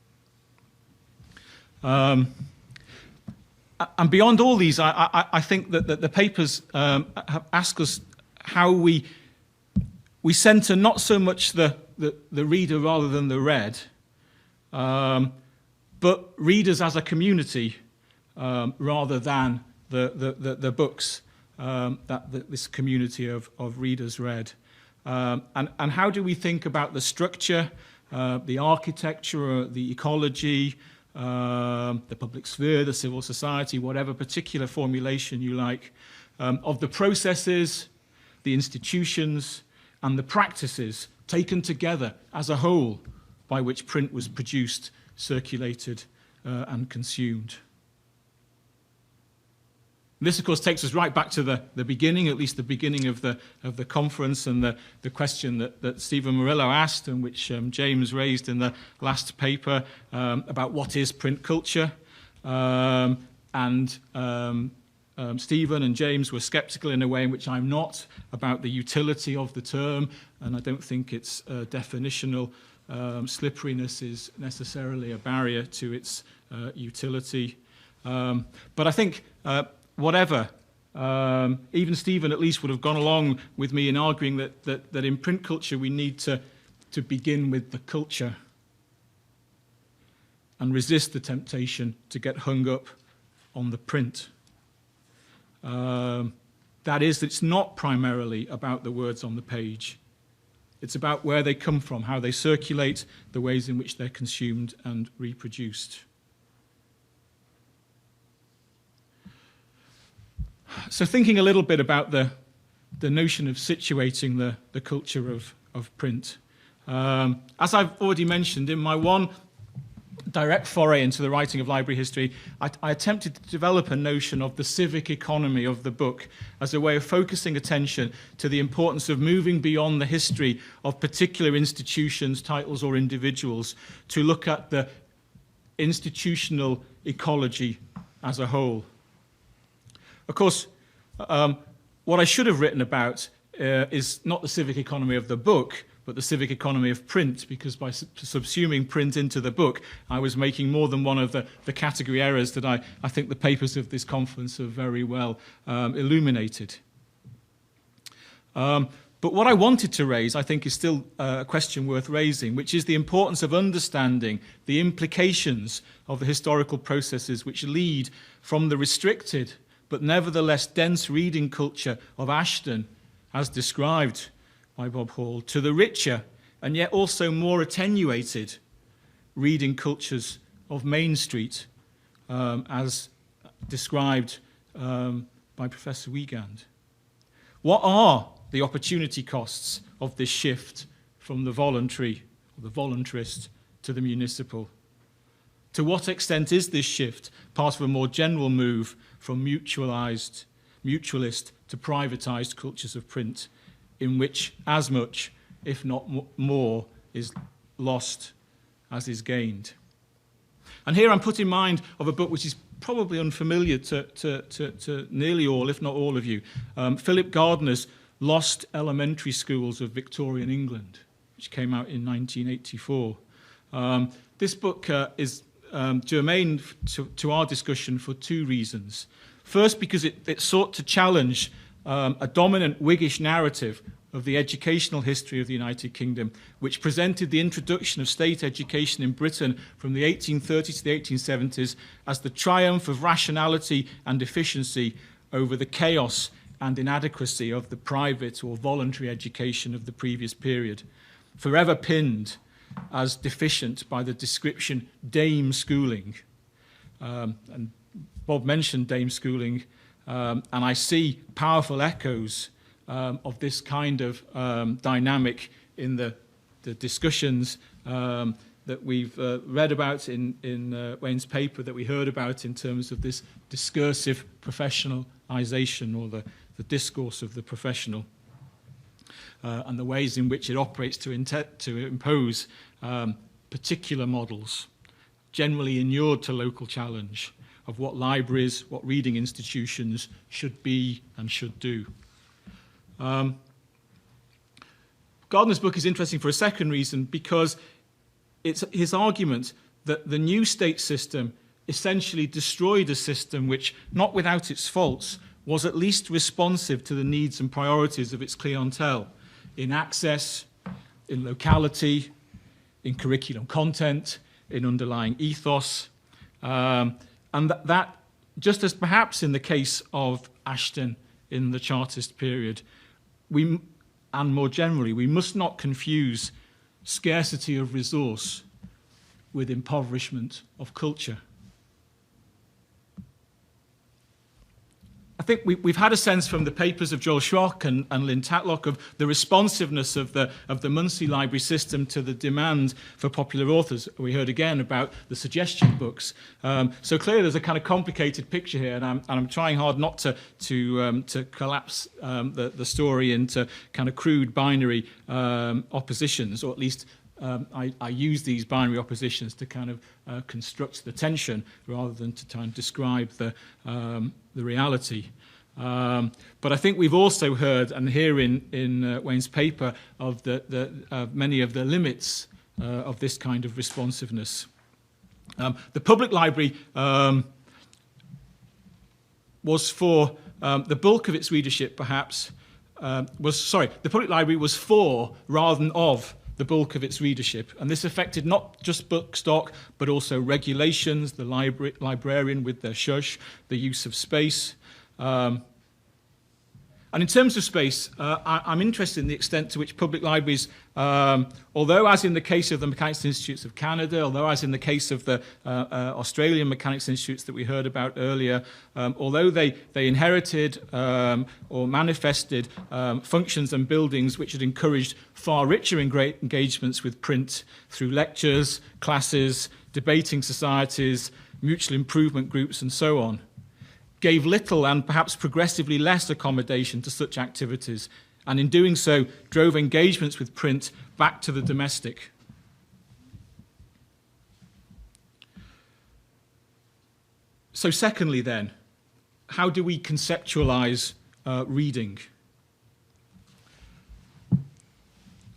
And beyond all these, I think that the papers ask us how we centre not so much the reader rather than the read, but readers as a community rather than the books that this community of readers read. And how do we think about the structure, the architecture, the ecology, the public sphere, the civil society, whatever particular formulation you like, of the processes, the institutions, and the practices taken together as a whole by which print was produced, circulated, and consumed. This, of course, takes us right back to the beginning, at least the beginning of the conference, and the question that Stephen Murillo asked, and which James raised in the last paper, about what is print culture. Stephen and James were sceptical in a way in which I'm not, about the utility of the term, and I don't think its definitional slipperiness is necessarily a barrier to its utility. But I think whatever, even Stephen at least would have gone along with me in arguing that in print culture we need to begin with the culture and resist the temptation to get hung up on the print. That is, it's not primarily about the words on the page. It's about where they come from, how they circulate, the ways in which they're consumed and reproduced. So thinking a little bit about the notion of situating the culture of print. As I've already mentioned, in my one direct foray into the writing of library history, I attempted to develop a notion of the civic economy of the book as a way of focusing attention to the importance of moving beyond the history of particular institutions, titles, or individuals to look at the institutional ecology as a whole. Of course, what I should have written about is not the civic economy of the book, but the civic economy of print, because by subsuming print into the book, I was making more than one of the category errors that I think the papers of this conference have very well illuminated. But what I wanted to raise, I think, is still a question worth raising, which is the importance of understanding the implications of the historical processes which lead from the restricted but nevertheless dense reading culture of Ashton, as described by Bob Hall, to the richer and yet also more attenuated reading cultures of Main Street, as described by Professor Wiegand. What are the opportunity costs of this shift from the voluntary, or the voluntarist, to the municipal? To what extent is this shift part of a more general move from mutualist to privatized cultures of print, in which as much, if not more, is lost as is gained? And here I'm put in mind of a book which is probably unfamiliar to nearly all, if not all of you, Philip Gardner's Lost Elementary Schools of Victorian England, which came out in 1984. This book is germane to our discussion for two reasons. First, because it sought to challenge a dominant Whiggish narrative of the educational history of the United Kingdom, which presented the introduction of state education in Britain from the 1830s to the 1870s as the triumph of rationality and efficiency over the chaos and inadequacy of the private or voluntary education of the previous period, forever pinned as deficient by the description dame schooling. And Bob mentioned dame schooling, and I see powerful echoes of this kind of dynamic in the discussions that we've read about in Wayne's paper, that we heard about in terms of this discursive professionalization, or the discourse of the professional, and the ways in which it operates to impose particular models, generally inured to local challenge, of what libraries, what reading institutions should be and should do. Gardner's book is interesting for a second reason, because it's his argument that the new state system essentially destroyed a system which, not without its faults, was at least responsive to the needs and priorities of its clientele in access, in locality, in curriculum content, in underlying ethos, and that, just as perhaps in the case of Ashton in the Chartist period, and more generally, we must not confuse scarcity of resource with impoverishment of culture. I think we've had a sense from the papers of Joel Schrock and Lynn Tatlock of the responsiveness of the Muncie library system to the demand for popular authors. We heard again about the suggestion books. So clearly there's a kind of complicated picture here, and I'm trying hard not to collapse the story into kind of crude binary oppositions, or at least I use these binary oppositions to kind of construct the tension rather than to try and describe the reality. But I think we've also heard, and here in Wayne's paper, of many of the limits of this kind of responsiveness. The public library was for the bulk of its readership, perhaps, the public library was for rather than of the bulk of its readership, and this affected not just book stock, but also regulations, the librarian with their shush, the use of space. And in terms of space, I'm interested in the extent to which public libraries, although as in the case of the Mechanics Institutes of Canada, although as in the case of the Australian Mechanics Institutes that we heard about earlier, although they inherited or manifested functions and buildings which had encouraged far richer engagements with print through lectures, classes, debating societies, mutual improvement groups, and so on, gave little and perhaps progressively less accommodation to such activities, and in doing so drove engagements with print back to the domestic. So secondly then, how do we conceptualize reading?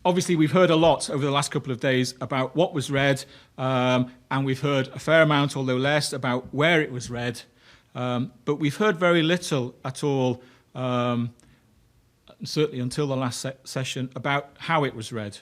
Obviously, we've heard a lot over the last couple of days about what was read, and we've heard a fair amount, although less, about where it was read. But we've heard very little at all, certainly until the last session, about how it was read.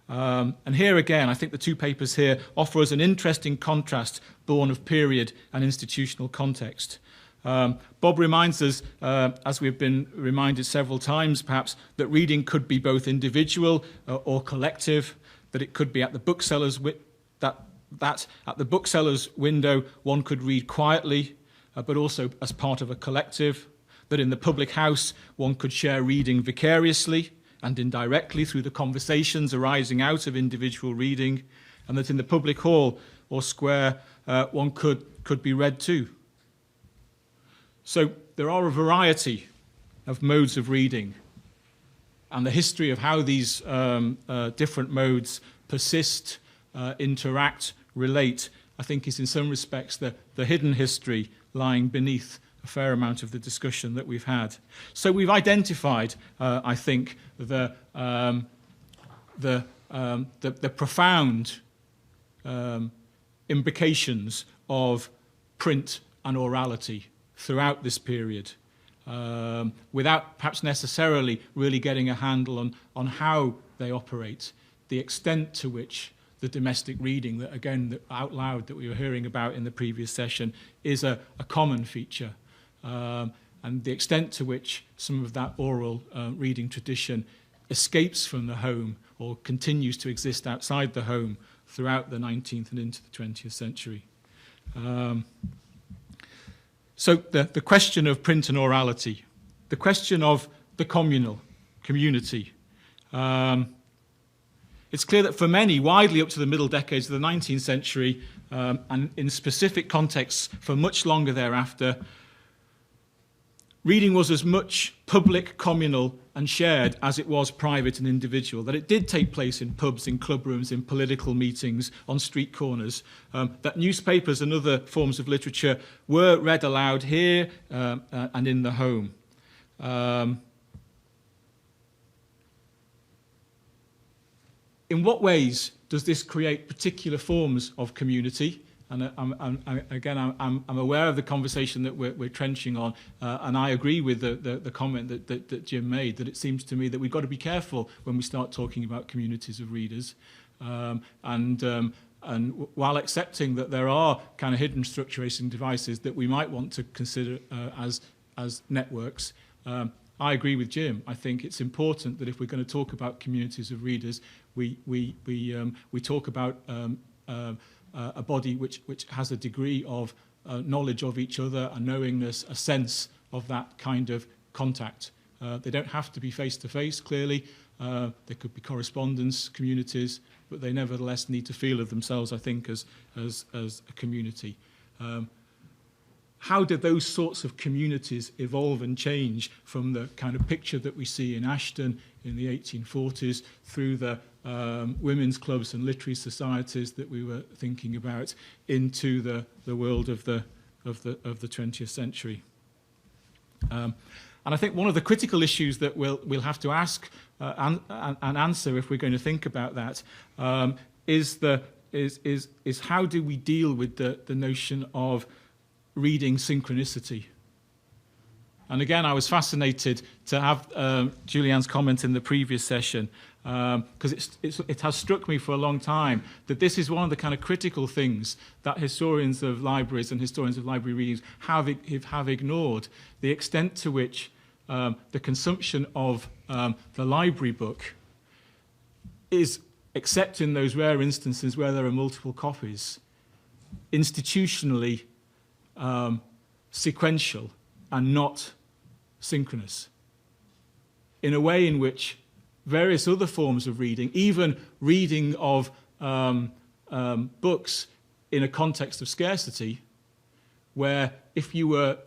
And here again, I think the two papers here offer us an interesting contrast born of period and institutional context. Bob reminds us, as we've been reminded several times perhaps, that reading could be both individual or collective, that it could be at the bookseller's that at the bookseller's window one could read quietly, but also as part of a collective, that in the public house one could share reading vicariously and indirectly through the conversations arising out of individual reading, and that in the public hall or square one could be read too. So there are a variety of modes of reading, and the history of how these different modes persist, interact, relate, I think is in some respects the hidden history lying beneath a fair amount of the discussion that we've had. So we've identified, I think, the profound implications of print and orality throughout this period, without perhaps necessarily really getting a handle on how they operate, the extent to which the domestic reading, that again, out loud, that we were hearing about in the previous session, is a common feature, and the extent to which some of that oral reading tradition escapes from the home or continues to exist outside the home throughout the 19th and into the 20th century. So the question of print and orality, the question of the community. It's clear that for many, widely up to the middle decades of the 19th century, and in specific contexts for much longer thereafter, reading was as much public, communal, and shared as it was private and individual, that it did take place in pubs, in club rooms, in political meetings, on street corners, that newspapers and other forms of literature were read aloud here and in the home. In what ways does this create particular forms of community? And I'm aware of the conversation that we're trenching on, and I agree with the comment that Jim made, that it seems to me that we've got to be careful when we start talking about communities of readers. And while accepting that there are kind of hidden structuration devices that we might want to consider as networks, I agree with Jim. I think it's important that if we're going to talk about communities of readers, we talk about a body which has a degree of knowledge of each other, a knowingness, a sense of that kind of contact. They don't have to be face-to-face, clearly. There could be correspondence, communities, but they nevertheless need to feel of themselves, I think, as a community. How did those sorts of communities evolve and change from the kind of picture that we see in Ashton in the 1840s through the women's clubs and literary societies that we were thinking about into the world of the 20th century? And I think one of the critical issues that we'll have to ask and answer if we're going to think about that is how do we deal with the notion of reading synchronicity? And again, I was fascinated to have Julianne's comment in the previous session, because it has struck me for a long time that this is one of the kind of critical things that historians of libraries and historians of library readings have ignored, the extent to which the consumption of the library book is, except in those rare instances where there are multiple copies, institutionally sequential and not synchronous, in a way in which various other forms of reading, even reading of books in a context of scarcity, where if you were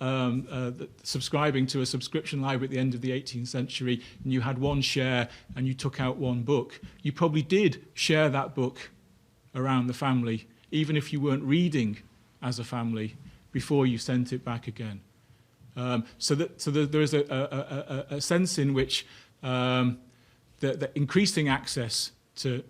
subscribing to a subscription library at the end of the 18th century and you had one share and you took out one book, you probably did share that book around the family, even if you weren't reading as a family, before you sent it back again. So there is a sense in which the increasing access to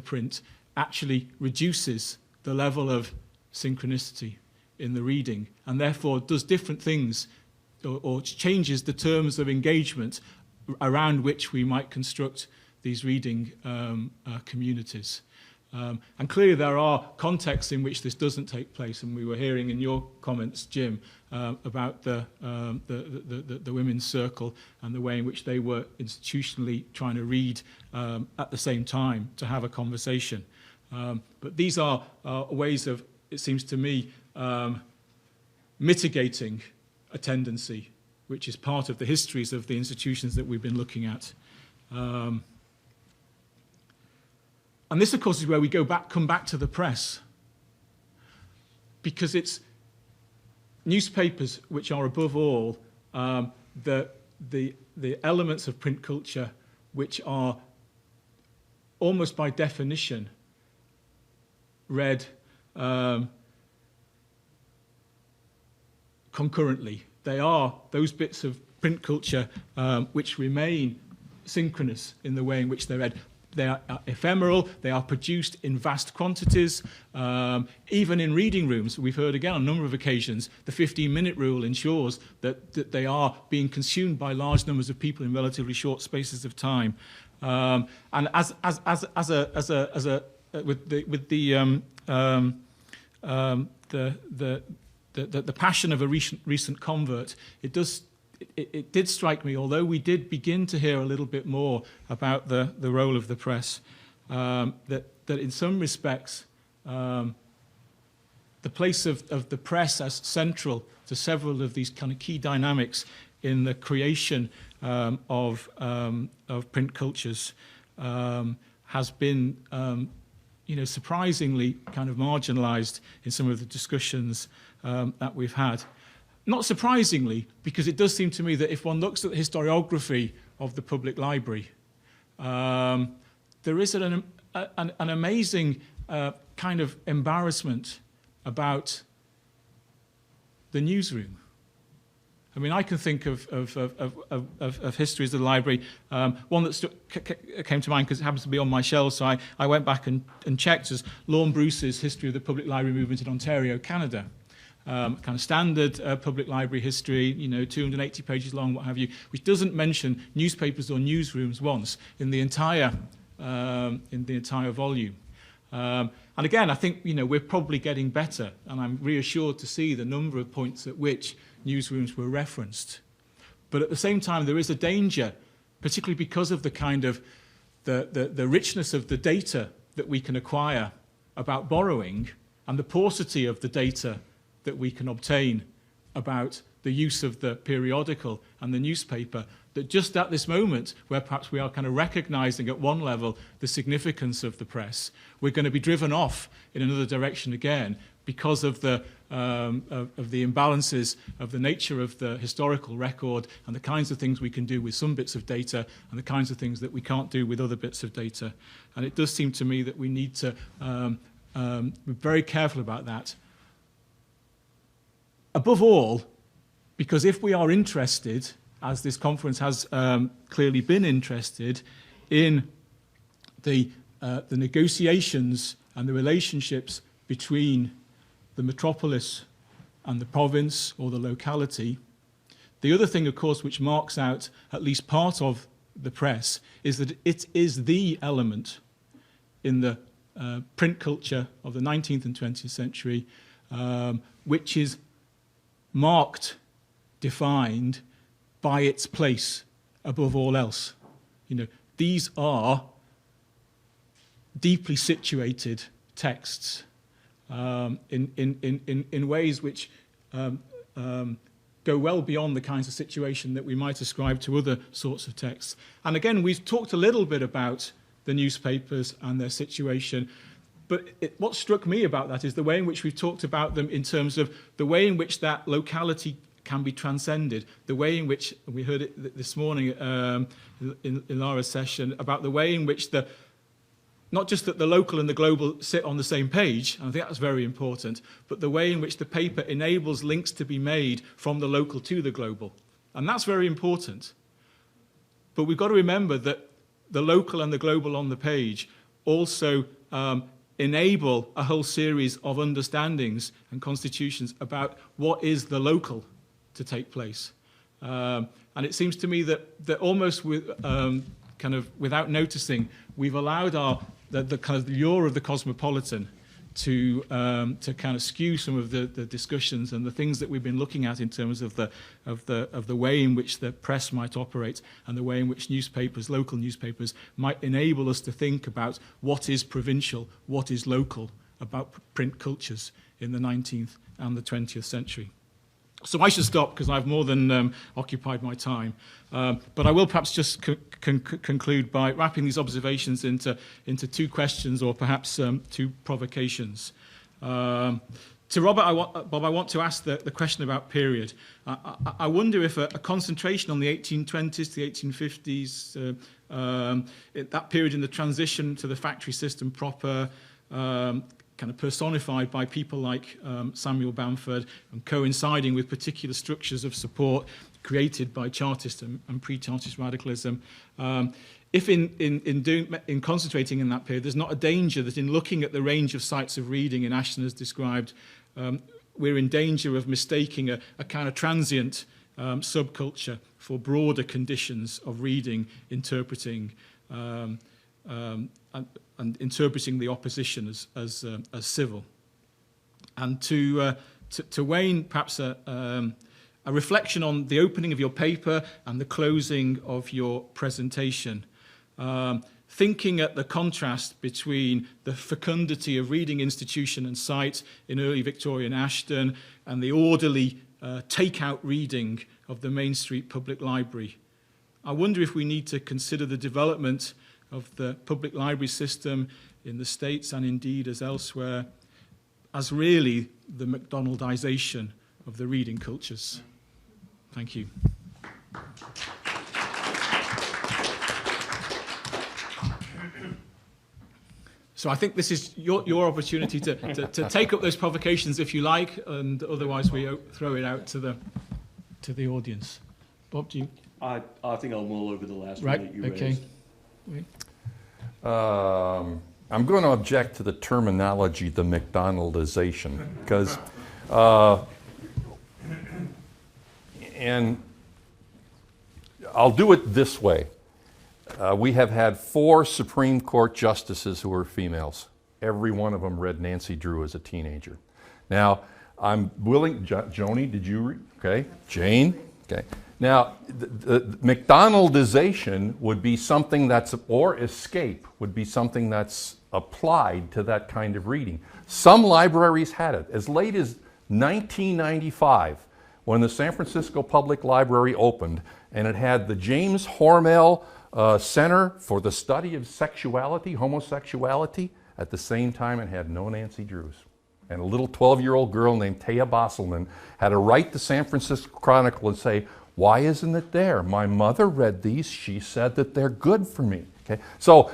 print actually reduces the level of synchronicity in the reading, and therefore does different things or changes the terms of engagement around which we might construct these reading communities. And clearly there are contexts in which this doesn't take place, and we were hearing in your comments, Jim, about the women's circle and the way in which they were institutionally trying to read at the same time to have a conversation. But these are ways of, it seems to me, mitigating a tendency which is part of the histories of the institutions that we've been looking at. And this, of course, is where we come back to the press, because it's newspapers which are, above all, the elements of print culture which are almost by definition read concurrently. They are those bits of print culture which remain synchronous in the way in which they're read. They are ephemeral, they are produced in vast quantities. Even in reading rooms, we've heard again on a number of occasions, the 15-minute rule ensures that they are being consumed by large numbers of people in relatively short spaces of time. And with the passion of a recent convert, it did strike me, although we did begin to hear a little bit more about the role of the press, that in some respects the place of the press as central to several of these kind of key dynamics in the creation of print cultures has been surprisingly kind of marginalized in some of the discussions that we've had. Not surprisingly, because it does seem to me that if one looks at the historiography of the public library, there is an amazing kind of embarrassment about the newsroom. I mean, I can think of histories of the library. One that came to mind because it happens to be on my shelf, so I went back and checked, is Lorne Bruce's History of the Public Library Movement in Ontario, Canada. Kind of standard public library history, 280 pages long, what have you, which doesn't mention newspapers or newsrooms once in the entire volume. And again, I think we're probably getting better, and I'm reassured to see the number of points at which newsrooms were referenced. But at the same time, there is a danger, particularly because of the kind of the richness of the data that we can acquire about borrowing and the paucity of the data that we can obtain about the use of the periodical and the newspaper, that just at this moment, where perhaps we are kind of recognizing at one level the significance of the press, we're going to be driven off in another direction again because of the imbalances of the nature of the historical record and the kinds of things we can do with some bits of data and the kinds of things that we can't do with other bits of data. And it does seem to me that we need to be very careful about that. Above all, because if we are interested, as this conference has clearly been interested, in the negotiations and the relationships between the metropolis and the province or the locality, the other thing, of course, which marks out at least part of the press is that it is the element in the print culture of the 19th and 20th century which is marked, defined by its place above all else. You know, these are deeply situated texts in ways which go well beyond the kinds of situation that we might ascribe to other sorts of texts. And again, we've talked a little bit about the newspapers and their situation, but what struck me about that is the way in which we've talked about them in terms of the way in which that locality can be transcended, the way in which, we heard it this morning in Lara's session, about the way in which not just that the local and the global sit on the same page, and I think that's very important, but the way in which the paper enables links to be made from the local to the global. And that's very important. But we've got to remember that the local and the global on the page also enable a whole series of understandings and constitutions about what is the local to take place. And it seems to me that almost kind of without noticing, we've allowed the kind of lure of the cosmopolitan to kind of skew some of the discussions and the things that we've been looking at in terms of the way in which the press might operate and the way in which newspapers, local newspapers, might enable us to think about what is provincial, what is local about print cultures in the 19th and the 20th century. So I should stop because I've more than occupied my time. But I will perhaps just conclude by wrapping these observations into two questions or perhaps two provocations. To Robert, Bob, I want to ask the question about period. I wonder if a concentration on the 1820s to the 1850s, that period in the transition to the factory system proper, kind of personified by people like Samuel Bamford and coinciding with particular structures of support created by Chartist and pre-Chartist radicalism. If in concentrating in that period, there's not a danger that in looking at the range of sites of reading in Ashton as described, we're in danger of mistaking a kind of transient subculture for broader conditions of reading, interpreting, and interpreting the opposition as civil. And to Wayne, perhaps a reflection on the opening of your paper and the closing of your presentation. Thinking at the contrast between the fecundity of reading institution and site in early Victorian Ashton and the orderly take-out reading of the Main Street Public Library. I wonder if we need to consider the development of the public library system in the States and indeed as elsewhere as really the McDonaldization of the reading cultures. Thank you. So I think this is your opportunity to take up those provocations if you like, and otherwise we throw it out to the audience. Bob, do you? I think I'll mull over the last one that you raised. I'm going to object to the terminology, the McDonaldization, because, and I'll do it this way. We have had 4 Supreme Court justices who are females. Every one of them read Nancy Drew as a teenager. Now, I'm willing, Joni, did you read? Okay, Jane, okay. Now, the McDonaldization would be something that's, or escape would be something that's applied to that kind of reading. Some libraries had it. As late as 1995, when the San Francisco Public Library opened, and it had the James Hormel Center for the Study of Sexuality, Homosexuality. At the same time, it had no Nancy Drews. And a little 12-year-old girl named Taya Bosselman had to write the San Francisco Chronicle and say, why isn't it there? My mother read these. She said that they're good for me. Okay? So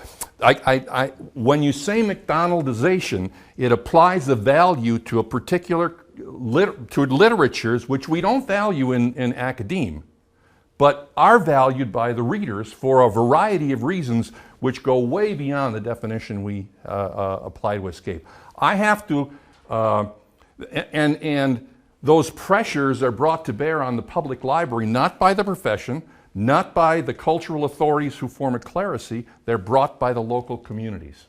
when you say McDonaldization, it applies the value to a particular to literatures which we don't value in academe, but are valued by the readers for a variety of reasons which go way beyond the definition we apply to escape. I have to, and those pressures are brought to bear on the public library, not by the profession, not by the cultural authorities who form a clerisy, they're brought by the local communities.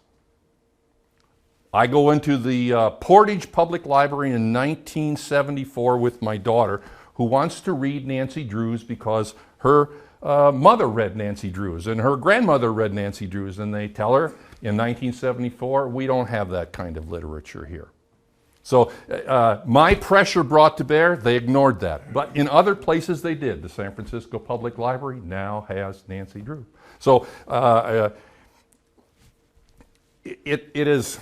I go into the Portage Public Library in 1974 with my daughter, who wants to read Nancy Drews because her mother read Nancy Drews and her grandmother read Nancy Drews, and they tell her in 1974, we don't have that kind of literature here. So my pressure brought to bear, they ignored that. But in other places they did. The San Francisco Public Library now has Nancy Drew. So it is,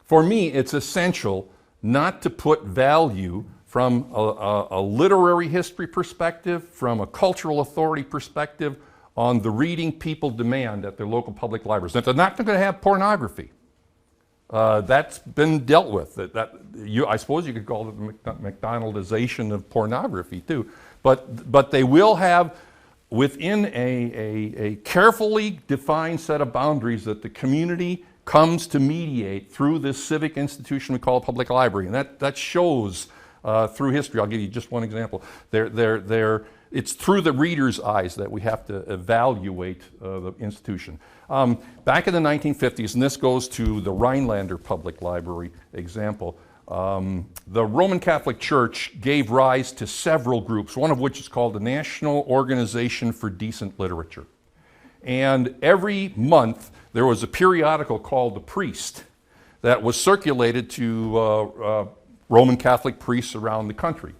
for me, it's essential not to put value from a literary history perspective, from a cultural authority perspective, on the reading people demand at their local public libraries. That they're not going to have pornography. That's been dealt with. I suppose you could call it the McDonaldization of pornography too. But they will have, within a carefully defined set of boundaries that the community comes to mediate through this civic institution we call a public library. And that shows through history. I'll give you just one example. It's through the reader's eyes that we have to evaluate the institution. Back in the 1950s, and this goes to the Rhinelander Public Library example, the Roman Catholic Church gave rise to several groups, one of which is called the National Organization for Decent Literature. And every month there was a periodical called The Priest that was circulated to Roman Catholic priests around the country.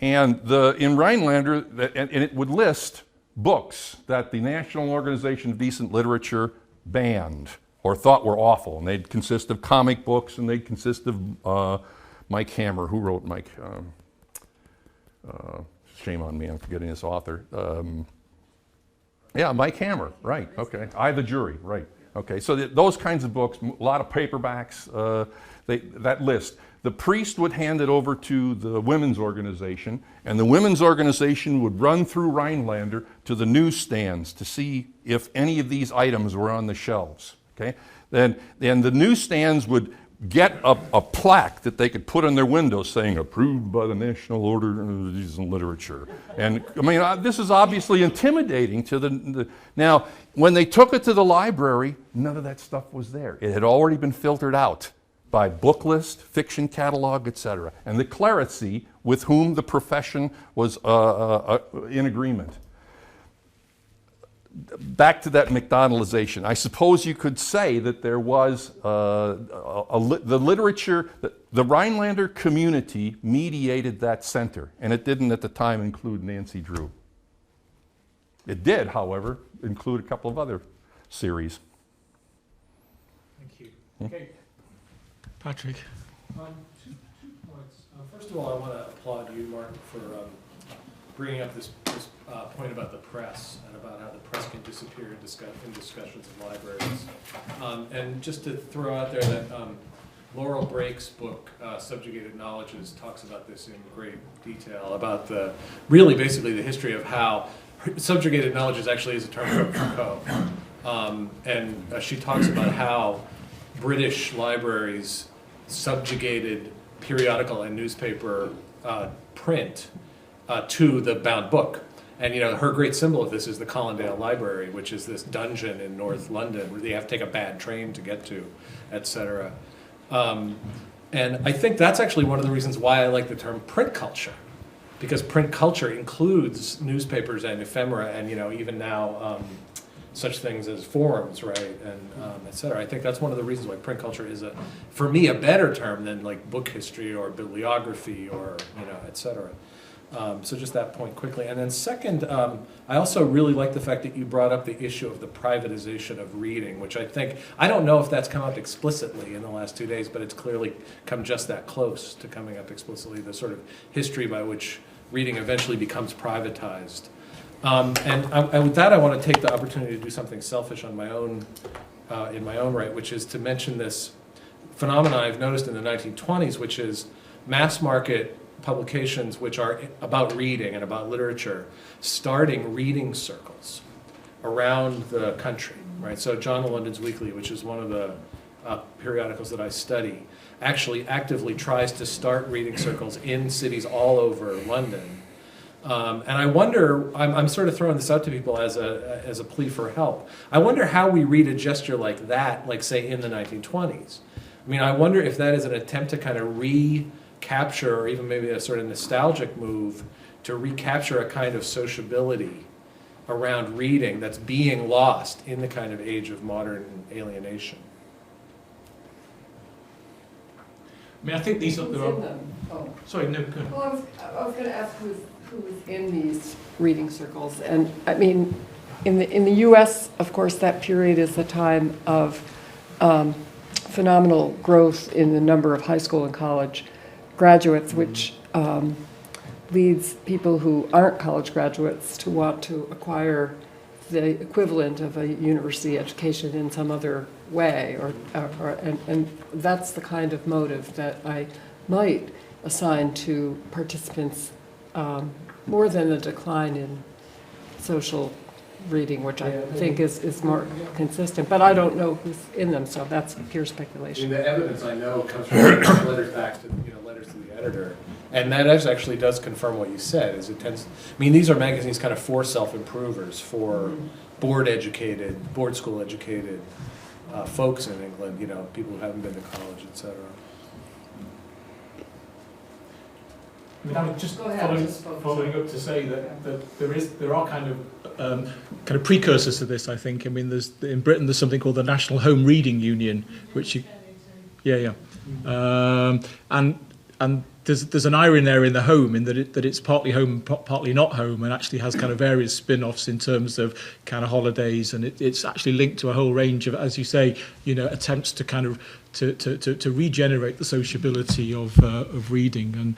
And in Rhinelander, and it would list books that the National Organization of Decent Literature banned or thought were awful. And they'd consist of comic books, and they'd consist of Mike Hammer. Who wrote Mike? Shame on me, I'm forgetting his author. Yeah, Mike Hammer, right, okay. I, the Jury, right. Okay, so those kinds of books, a lot of paperbacks, that list. The priest would hand it over to the women's organization, and the women's organization would run through Rhinelander to the newsstands to see if any of these items were on the shelves. Okay? Then the newsstands would get a plaque that they could put on their windows saying, approved by the National Order of Decent Literature. And I mean, this is obviously intimidating to the. Now, when they took it to the library, none of that stuff was there. It had already been filtered out by book list, fiction catalog, etc. And the clerisy with whom the profession was in agreement. Back to that McDonaldization. I suppose you could say that there was the literature, the Rhinelander community mediated that center, and it didn't at the time include Nancy Drew. It did, however, include a couple of other series. Thank you. Okay. Patrick. Two points. First of all, I want to applaud you, Mark, for bringing up this point about the press and about how the press can disappear in discussions of libraries. And just to throw out there that Laurel Brake's book, Subjugated Knowledges, talks about this in great detail, about basically the history of how subjugated knowledges actually is a term from Foucault. And she talks about how British libraries subjugated periodical and newspaper print to the bound book. And her great symbol of this is the Colonial Library, which is this dungeon in North London where you have to take a bad train to get to, etc. And I think that's actually one of the reasons why I like the term print culture, because print culture includes newspapers and ephemera and even now such things as forums, right, and et cetera. I think that's one of the reasons why print culture is, for me, a better term than like book history or bibliography or, et cetera. So just that point quickly. And then second, I also really like the fact that you brought up the issue of the privatization of reading, which I don't know if that's come up explicitly in the last 2 days, but it's clearly come just that close to coming up explicitly, the sort of history by which reading eventually becomes privatized. And with that, I want to take the opportunity to do something selfish on my own, in my own right, which is to mention this phenomenon I've noticed in the 1920s, which is mass market publications which are about reading and about literature, starting reading circles around the country, right? So John London's Weekly, which is one of the periodicals that I study, actually actively tries to start reading circles in cities all over London. And I wonder, I'm sort of throwing this out to people as a plea for help. I wonder how we read a gesture like that, like say in the 1920s. I mean, I wonder if that is an attempt to kind of recapture, or even maybe a sort of nostalgic move to recapture a kind of sociability around reading that's being lost in the kind of age of modern alienation. I mean, I think these are Who's in them? Oh. Sorry, no, go ahead. Well, I was going to ask who's in these reading circles. And I mean, in the U.S., of course, that period is the time of phenomenal growth in the number of high school and college graduates, which leads people who aren't college graduates to want to acquire the equivalent of a university education in some other way, and that's the kind of motive that I might assign to participants, more than the decline in social reading, which I think is more consistent. But I don't know who's in them, so that's pure speculation. The evidence I know comes from letters back to letters to the editor, and that actually does confirm what you said. Is it tends? I mean, these are magazines kind of for self-improvers, for board school educated folks in England. People who haven't been to college, etc. I mean, just following up to say that there are kind of precursors to this. I think. I mean, in Britain there's something called the National Home Reading Union, which and there's an irony there in the home, in that it's partly home, partly not home, and actually has kind of various spin-offs in terms of kind of holidays, and it's actually linked to a whole range of, as you say, attempts to kind of to regenerate the sociability of reading,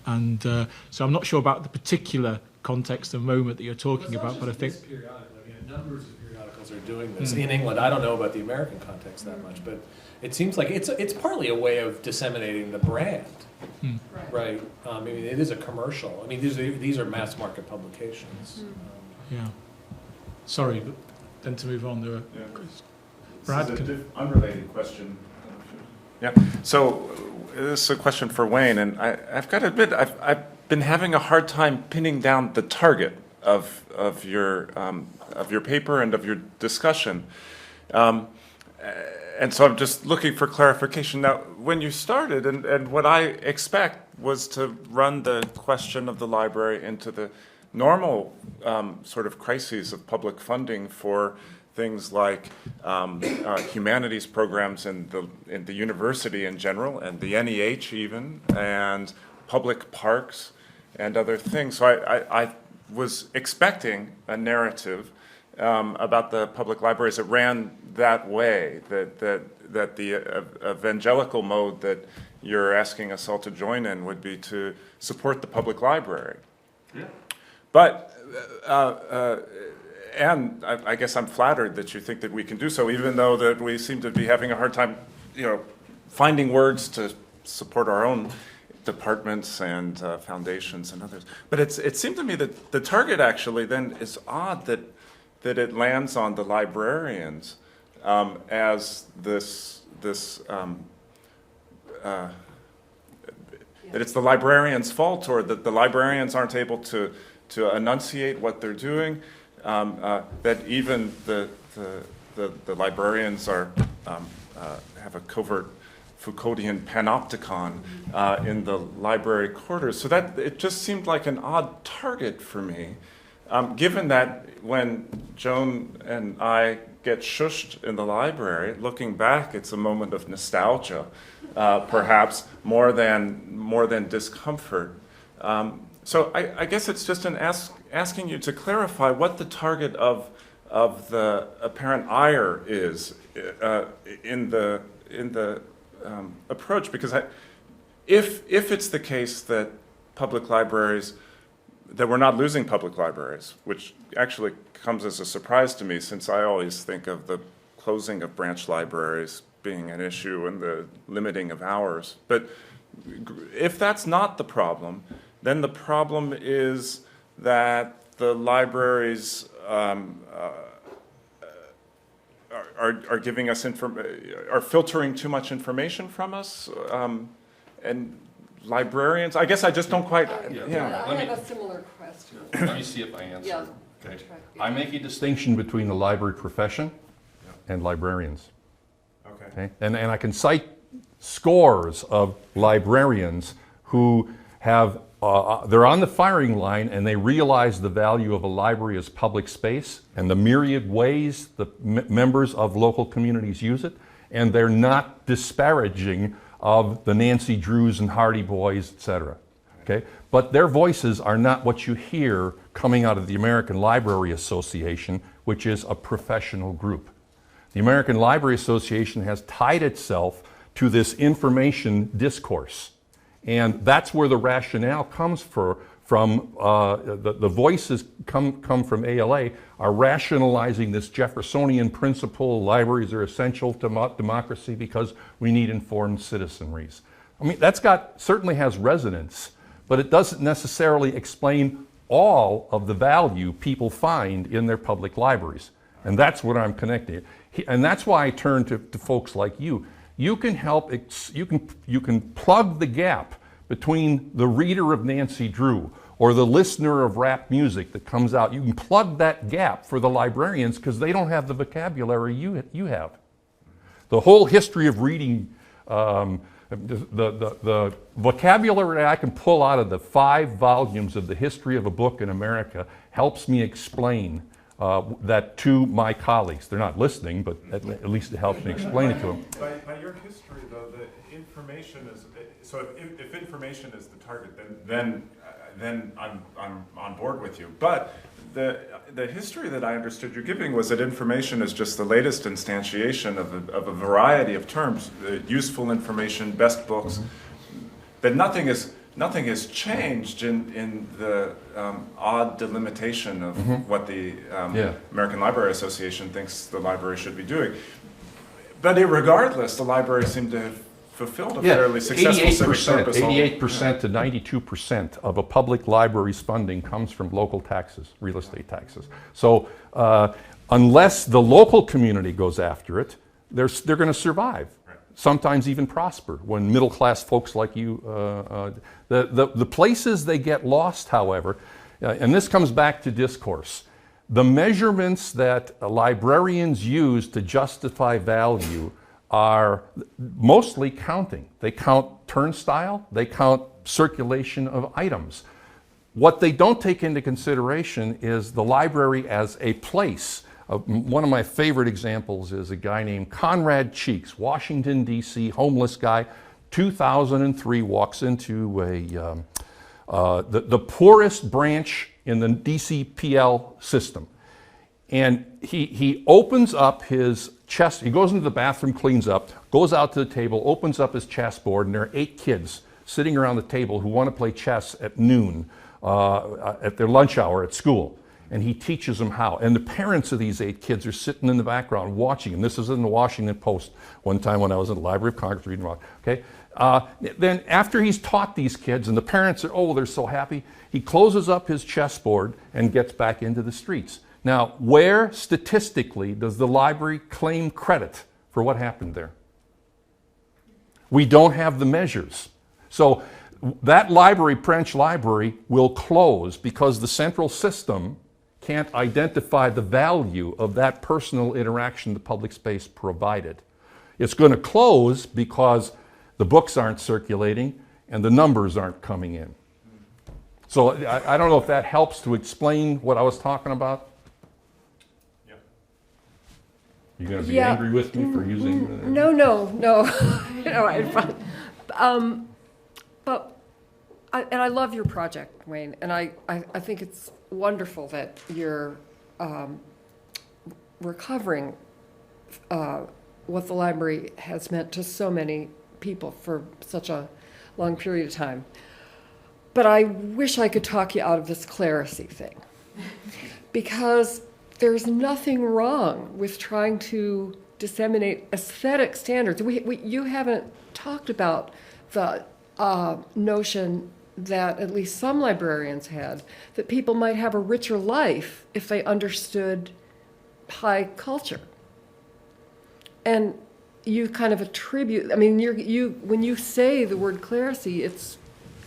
and so I'm not sure about the particular context and moment that you're talking about, but I think numbers of periodicals are doing this in England. I don't know about the American context that much, but it seems like it's partly a way of disseminating the brand, right? I mean, it is a commercial. I mean, these are mass market publications. Yeah. Sorry, but then to move on, there are. Brad, this is an unrelated question. Yeah. So this is a question for Wayne, and I've got to admit I've been having a hard time pinning down the target of your paper and of your discussion. And so I'm just looking for clarification. Now, when you started, and what I expect was to run the question of the library into the normal sort of crises of public funding for things like humanities programs in the university in general, and the NEH even, and public parks and other things. So I was expecting a narrative about the public libraries that ran that way, that the evangelical mode that you're asking us all to join in would be to support the public library. Yeah. But, and I guess I'm flattered that you think that we can do so, even though that we seem to be having a hard time, finding words to support our own departments and foundations and others. But it seemed to me that the target actually then is odd that it lands on the librarians as that it's the librarians' fault, or that the librarians aren't able to enunciate what they're doing, that even the librarians are have a covert Foucauldian panopticon in the library quarters. So that it just seemed like an odd target for me. Given that when Joan and I get shushed in the library, looking back, it's a moment of nostalgia, perhaps more than discomfort. So I guess it's just asking you to clarify what the target of the apparent ire is in the approach, because if it's the case that public libraries, that we're not losing public libraries, which actually comes as a surprise to me, since I always think of the closing of branch libraries being an issue and the limiting of hours. But if that's not the problem, then the problem is that the libraries are giving us are filtering too much information from us, and librarians. I guess I just don't quite. Yeah, I have a similar question. Let me see if I answer. Yeah. Okay. I make a distinction between the library profession and librarians. Okay. And I can cite scores of librarians who have, they're on the firing line and they realize the value of a library as public space and the myriad ways the members of local communities use it, and they're not disparaging of the Nancy Drews and Hardy Boys, etc. Okay? But their voices are not what you hear coming out of the American Library Association, which is a professional group. The American Library Association has tied itself to this information discourse. And that's where the rationale comes from. The voices come from ALA are rationalizing this Jeffersonian principle: libraries are essential to democracy because we need informed citizenries. I mean, certainly has resonance, but it doesn't necessarily explain all of the value people find in their public libraries. And that's what I'm connecting. And that's why I turn to folks like you. You can help, you can plug the gap between the reader of Nancy Drew or the listener of rap music that comes out. You can plug that gap for the librarians because they don't have the vocabulary you have. The whole history of reading, the vocabulary I can pull out of the 5 volumes of the history of a book in America helps me explain that to my colleagues. They're not listening, but at least it helps me explain it to them. By your history, though, the information is, so if information is the target, then I'm on board with you. But the history that I understood you giving was that information is just the latest instantiation of a variety of terms: useful information, best books. That nothing has changed in the odd delimitation of what the American Library Association thinks the library should be doing. But regardless, the library seemed to have fulfilled a fairly successful civic purpose. 88% to 92% of a public library's funding comes from local taxes, real estate taxes. So unless the local community goes after it, they're going to survive. Sometimes even prosper when middle-class folks like you, the places they get lost, however, and this comes back to discourse, the measurements that librarians use to justify value are mostly counting. They count turnstile, they count circulation of items. What they don't take into consideration is the library as a place. One of my favorite examples is a guy named Conrad Cheeks, Washington, D.C., homeless guy, 2003, walks into the poorest branch in the DCPL system. And he opens up his chest, he goes into the bathroom, cleans up, goes out to the table, opens up his chessboard, and there are 8 kids sitting around the table who want to play chess at noon at their lunch hour at school. And he teaches them how. And the parents of these 8 kids are sitting in the background watching. And this is in the Washington Post one time when I was in the Library of Congress reading about it. Okay? Then after he's taught these kids, and the parents are, they're so happy, he closes up his chessboard and gets back into the streets. Now, where statistically does the library claim credit for what happened there? We don't have the measures. So that library, branch library, will close because the central system can't identify the value of that personal interaction the public space provided. It's going to close because the books aren't circulating and the numbers aren't coming in. So I don't know if that helps to explain what I was talking about. Yep. You're going to be Yeah. angry with me for using... No. No, I had fun. But I love your project, Wayne, and I think it's wonderful that you're recovering what the library has meant to so many people for such a long period of time. But I wish I could talk you out of this clerisy thing, because there's nothing wrong with trying to disseminate aesthetic standards. You haven't talked about the notion that at least some librarians had, that people might have a richer life if they understood high culture. And you kind of attribute, I mean, when you say the word clerisy,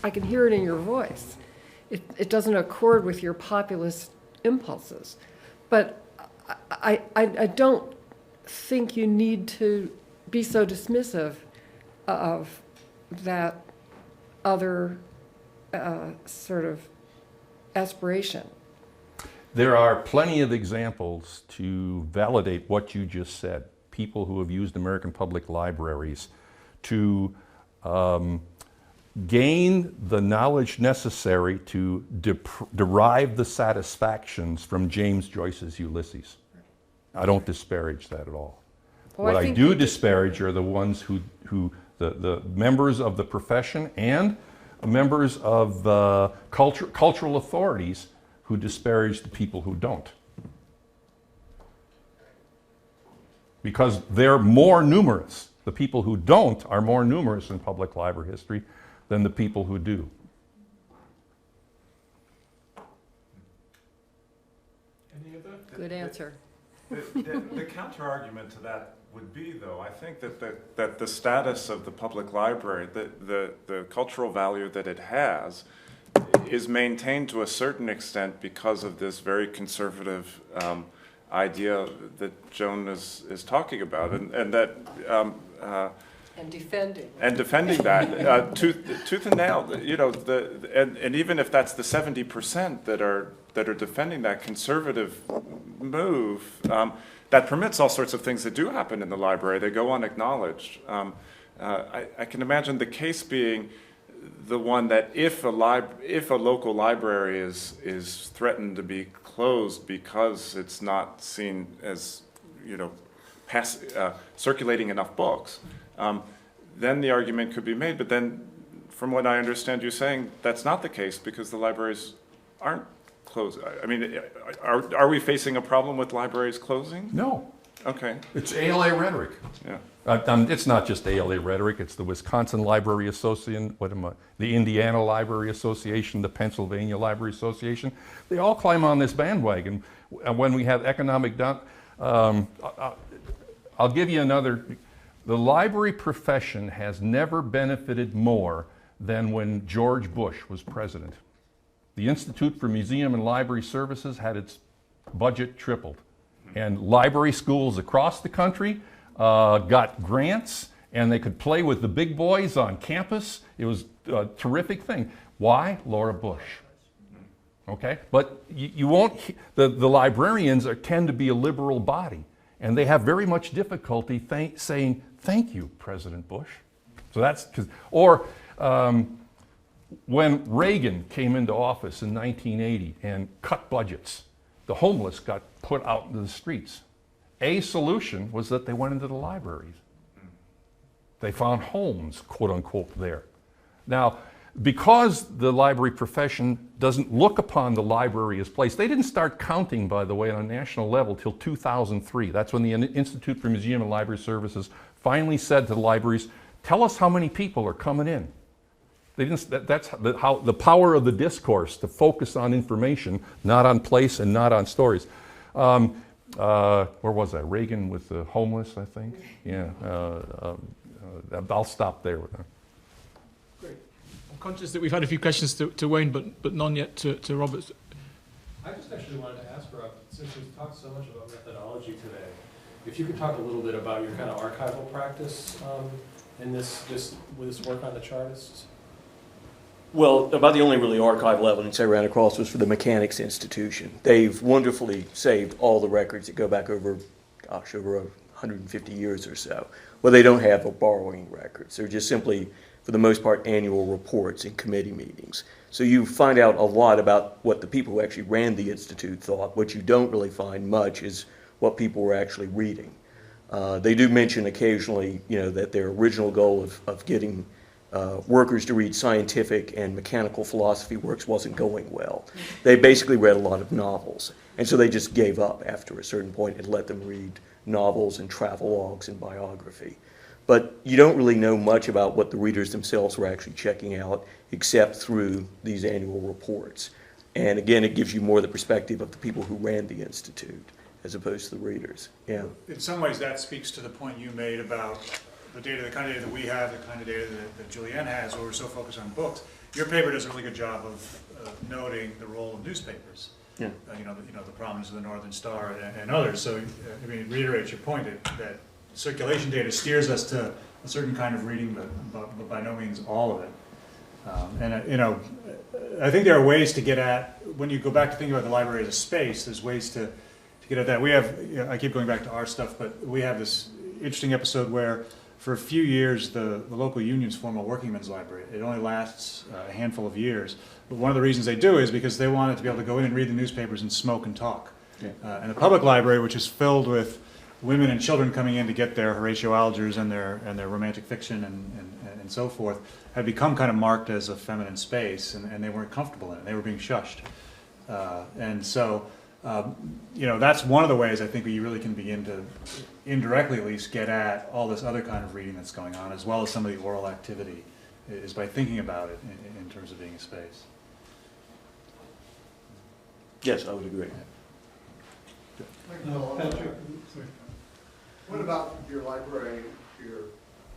I can hear it in your voice. It doesn't accord with your populist impulses. But I don't think you need to be so dismissive of that other sort of aspiration. There are plenty of examples to validate what you just said. People who have used American public libraries to gain the knowledge necessary to derive the satisfactions from James Joyce's Ulysses. I don't disparage that at all. Well, What I do disparage are the ones who the members of the profession and members of cultural authorities who disparage the people who don't. Because they're more numerous. The people who don't are more numerous in public library history than the people who do. Any other? Good answer. The counter-argument to that would be, though, I think that the status of the public library, the cultural value that it has, is maintained to a certain extent because of this very conservative idea that Joan is talking about, and that And defending. and defending that tooth and nail. You know, and even if that's the 70% that are defending that conservative move, that permits all sorts of things that do happen in the library. They go unacknowledged. I can imagine the case being the one that if a local library is threatened to be closed because it's not seen as, you know, circulating enough books, then the argument could be made. But then, from what I understand you saying, that's not the case because the libraries aren't closed. I mean, are we facing a problem with libraries closing? No. Okay. It's ALA rhetoric. Yeah. It's not just ALA rhetoric. It's the Wisconsin Library Association, the Indiana Library Association, the Pennsylvania Library Association. They all climb on this bandwagon. When we have economic I'll give you another. The library profession has never benefited more than when George Bush was president. The Institute for Museum and Library Services had its budget tripled. And library schools across the country got grants, and they could play with the big boys on campus. It was a terrific thing. Why? Laura Bush. Okay? But you won't, the librarians tend to be a liberal body, and they have very much difficulty saying, thank you, President Bush. So that's, when Reagan came into office in 1980 and cut budgets, the homeless got put out into the streets. A solution was that they went into the libraries. They found homes, quote unquote, there. Now, because the library profession doesn't look upon the library as place, they didn't start counting, by the way, on a national level till 2003. That's when the Institute for Museum and Library Services finally said to the libraries, tell us how many people are coming in. They didn't, that's how the power of the discourse, to focus on information, not on place and not on stories. Where was I? Reagan with the homeless, I think. Yeah, I'll stop there with that. Great. I'm conscious that we've had a few questions to Wayne, but none yet to Robert. I just actually wanted to ask Rob, since we've talked so much about methodology today, if you could talk a little bit about your kind of archival practice in this work on the Chartists. Well, about the only really archival evidence I ran across was for the Mechanics Institution. They've wonderfully saved all the records that go back over 150 years or so. Well, they don't have borrowing records. They're just simply, for the most part, annual reports and committee meetings. So you find out a lot about what the people who actually ran the Institute thought. What you don't really find much is what people were actually reading. They do mention occasionally, that their original goal of getting workers to read scientific and mechanical philosophy works wasn't going well. They basically read a lot of novels, and so they just gave up after a certain point and let them read novels and travelogues and biography. But you don't really know much about what the readers themselves were actually checking out except through these annual reports. And again, it gives you more the perspective of the people who ran the Institute as opposed to the readers. Yeah. In some ways, that speaks to the point you made about the data, the kind of data that we have, the kind of data that Julianne has, where we're so focused on books. Your paper does a really good job of noting the role of newspapers. Yeah. The prominence of the Northern Star and others. So, it reiterates your point that circulation data steers us to a certain kind of reading, but by no means all of it. I think there are ways to get at, when you go back to thinking about the library as a space, there's ways to get at that. We have, I keep going back to our stuff, but we have this interesting episode where for a few years the local unions form a workingmen's library. It only lasts a handful of years. But one of the reasons they do is because they wanted to be able to go in and read the newspapers and smoke and talk. Yeah. And the public library, which is filled with women and children coming in to get their Horatio Algers and their romantic fiction and so forth, had become kind of marked as a feminine space, and they weren't comfortable in it. They were being shushed. That's one of the ways I think you really can begin to indirectly at least get at all this other kind of reading that's going on, as well as some of the oral activity, is by thinking about it in terms of being a space. Yes, I would agree. Patrick, what about your library, your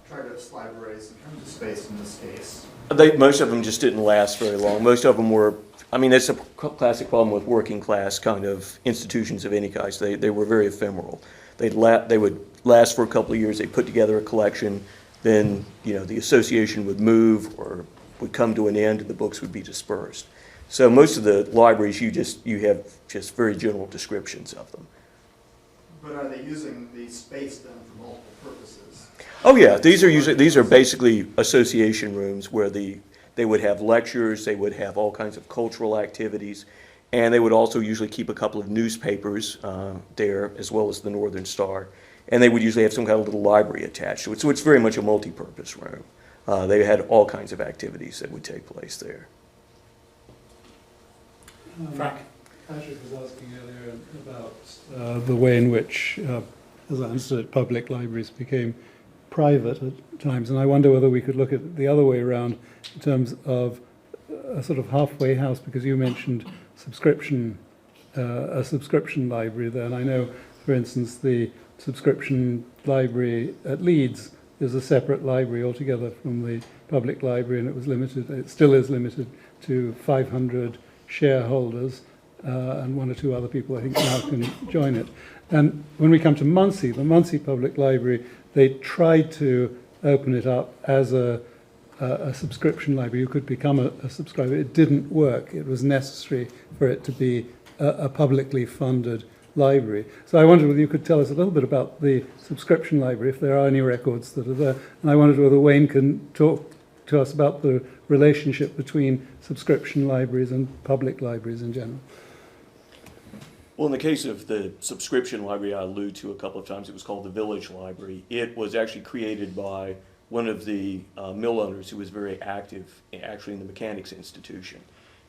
Trigus libraries in terms of space in this case? Most of them just didn't last very long. Most of them were, that's a classic problem with working class kind of institutions of any kind. They were very ephemeral. They would last for a couple of years. They put together a collection, then the association would move or would come to an end, and the books would be dispersed. So most of the libraries, you have just very general descriptions of them. But are they using the space then for multiple purposes? Oh yeah, these are basically association rooms where they would have lectures, they would have all kinds of cultural activities, and they would also usually keep a couple of newspapers there, as well as the Northern Star, and they would usually have some kind of little library attached to it. So it's very much a multi-purpose room. They had all kinds of activities that would take place there. Frank? Patrick was asking earlier about the way in which, as I understood it, public libraries became private at times, and I wonder whether we could look at it the other way around in terms of a sort of halfway house, because you mentioned a subscription library there, and I know, for instance, the subscription library at Leeds is a separate library altogether from the public library, and it still is limited to 500 shareholders, and one or two other people I think now can join it. And when we come to Muncie, the Muncie Public Library, they tried to open it up as a subscription library. You could become a subscriber. It didn't work. It was necessary for it to be a publicly funded library. So I wondered whether you could tell us a little bit about the subscription library, if there are any records that are there. And I wondered whether Wayne can talk to us about the relationship between subscription libraries and public libraries in general. Well, in the case of the subscription library I alluded to a couple of times, it was called the Village Library. It was actually created by one of the mill owners who was very active actually in the Mechanics Institution.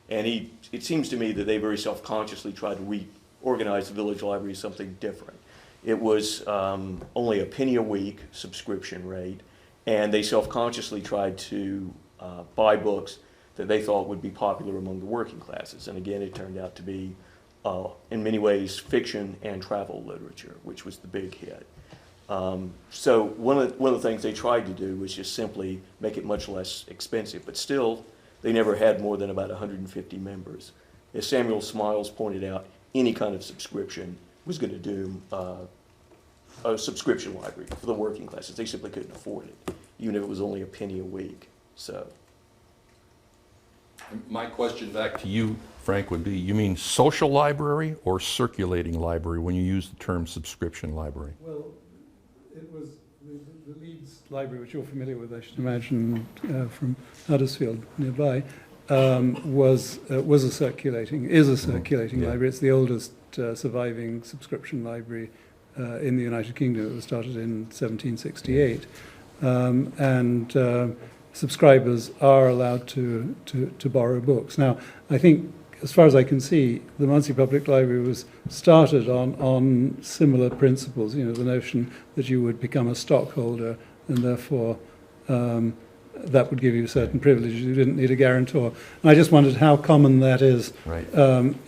And it seems to me that they very self-consciously tried to reorganize the Village Library as something different. It was only a penny a week subscription rate, and they self-consciously tried to buy books that they thought would be popular among the working classes. And again, it turned out to be in many ways fiction and travel literature, which was the big hit. So one of the things they tried to do was just simply make it much less expensive, but still they never had more than about 150 members. As Samuel Smiles pointed out, any kind of subscription was going to doom a subscription library for the working classes. They simply couldn't afford it, even if it was only a penny a week. So. My question back to you, Frank, would be, you mean social library or circulating library when you use the term subscription library? Well, it was the Leeds Library, which you're familiar with, I should imagine, from Huddersfield nearby, is a circulating library. It's the oldest surviving subscription library in the United Kingdom. It was started in 1768. Subscribers are allowed to borrow books. Now, I think, as far as I can see, the Muncie Public Library was started on similar principles, the notion that you would become a stockholder and therefore that would give you certain privileges. You didn't need a guarantor. And I just wondered how common that is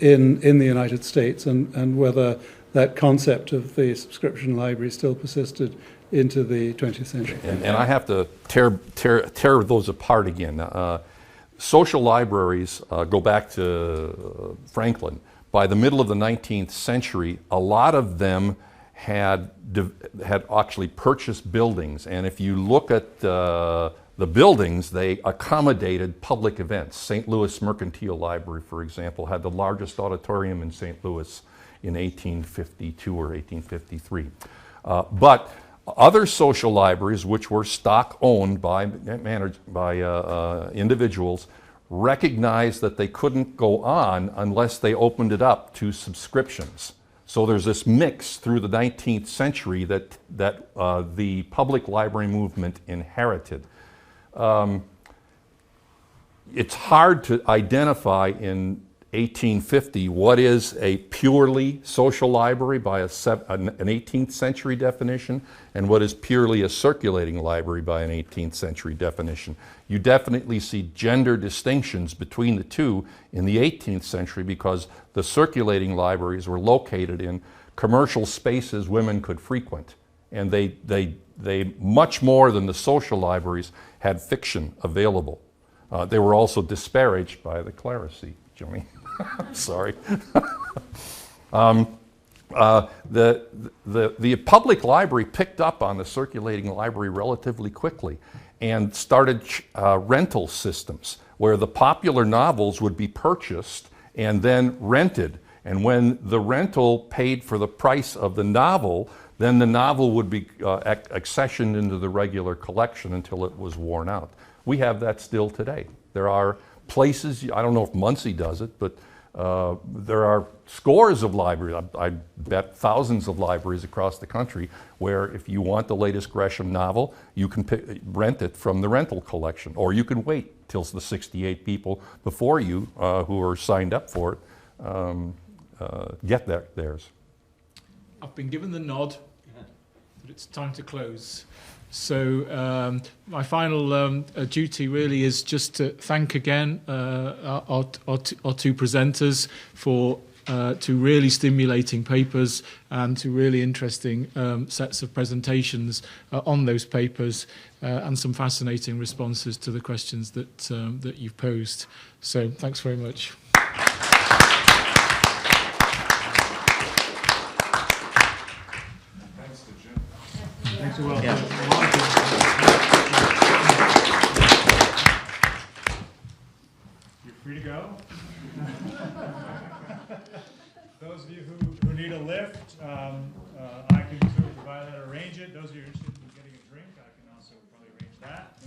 in the United States, and whether that concept of the subscription library still persisted into the 20th century. And I have to tear those apart again. Social libraries go back to Franklin. By the middle of the 19th century, a lot of them had actually purchased buildings. And if you look at the buildings, they accommodated public events. St. Louis Mercantile Library, for example, had the largest auditorium in St. Louis in 1852 or 1853. But other social libraries, which were stock-owned by individuals, recognized that they couldn't go on unless they opened it up to subscriptions. So there's this mix through the 19th century that the public library movement inherited. It's hard to identify in 1850 what is a purely social library by an 18th century definition, and what is purely a circulating library by an 18th century definition. You definitely see gender distinctions between the two in the 18th century, because the circulating libraries were located in commercial spaces women could frequent, and they much more than the social libraries had fiction available. They were also disparaged by the clerisy, Jimmy. I'm sorry. The public library picked up on the circulating library relatively quickly and started rental systems where the popular novels would be purchased and then rented. And when the rental paid for the price of the novel, then the novel would be accessioned into the regular collection until it was worn out. We have that still today. There are places, I don't know if Muncie does it, but there are scores of libraries, I bet thousands of libraries across the country, where if you want the latest Gresham novel, you can rent it from the rental collection, or you can wait till the 68 people before you who are signed up for it get theirs. I've been given the nod that it's time to close. So my final duty really is just to thank again our two presenters for two really stimulating papers and two really interesting sets of presentations on those papers and some fascinating responses to the questions that you've posed. So thanks very much. Thanks to Jim. Thanks Well. You're free to go. Those of you who need a lift, I can sort of provide that, arrange it. Those of you interested in getting a drink, I can also probably arrange that.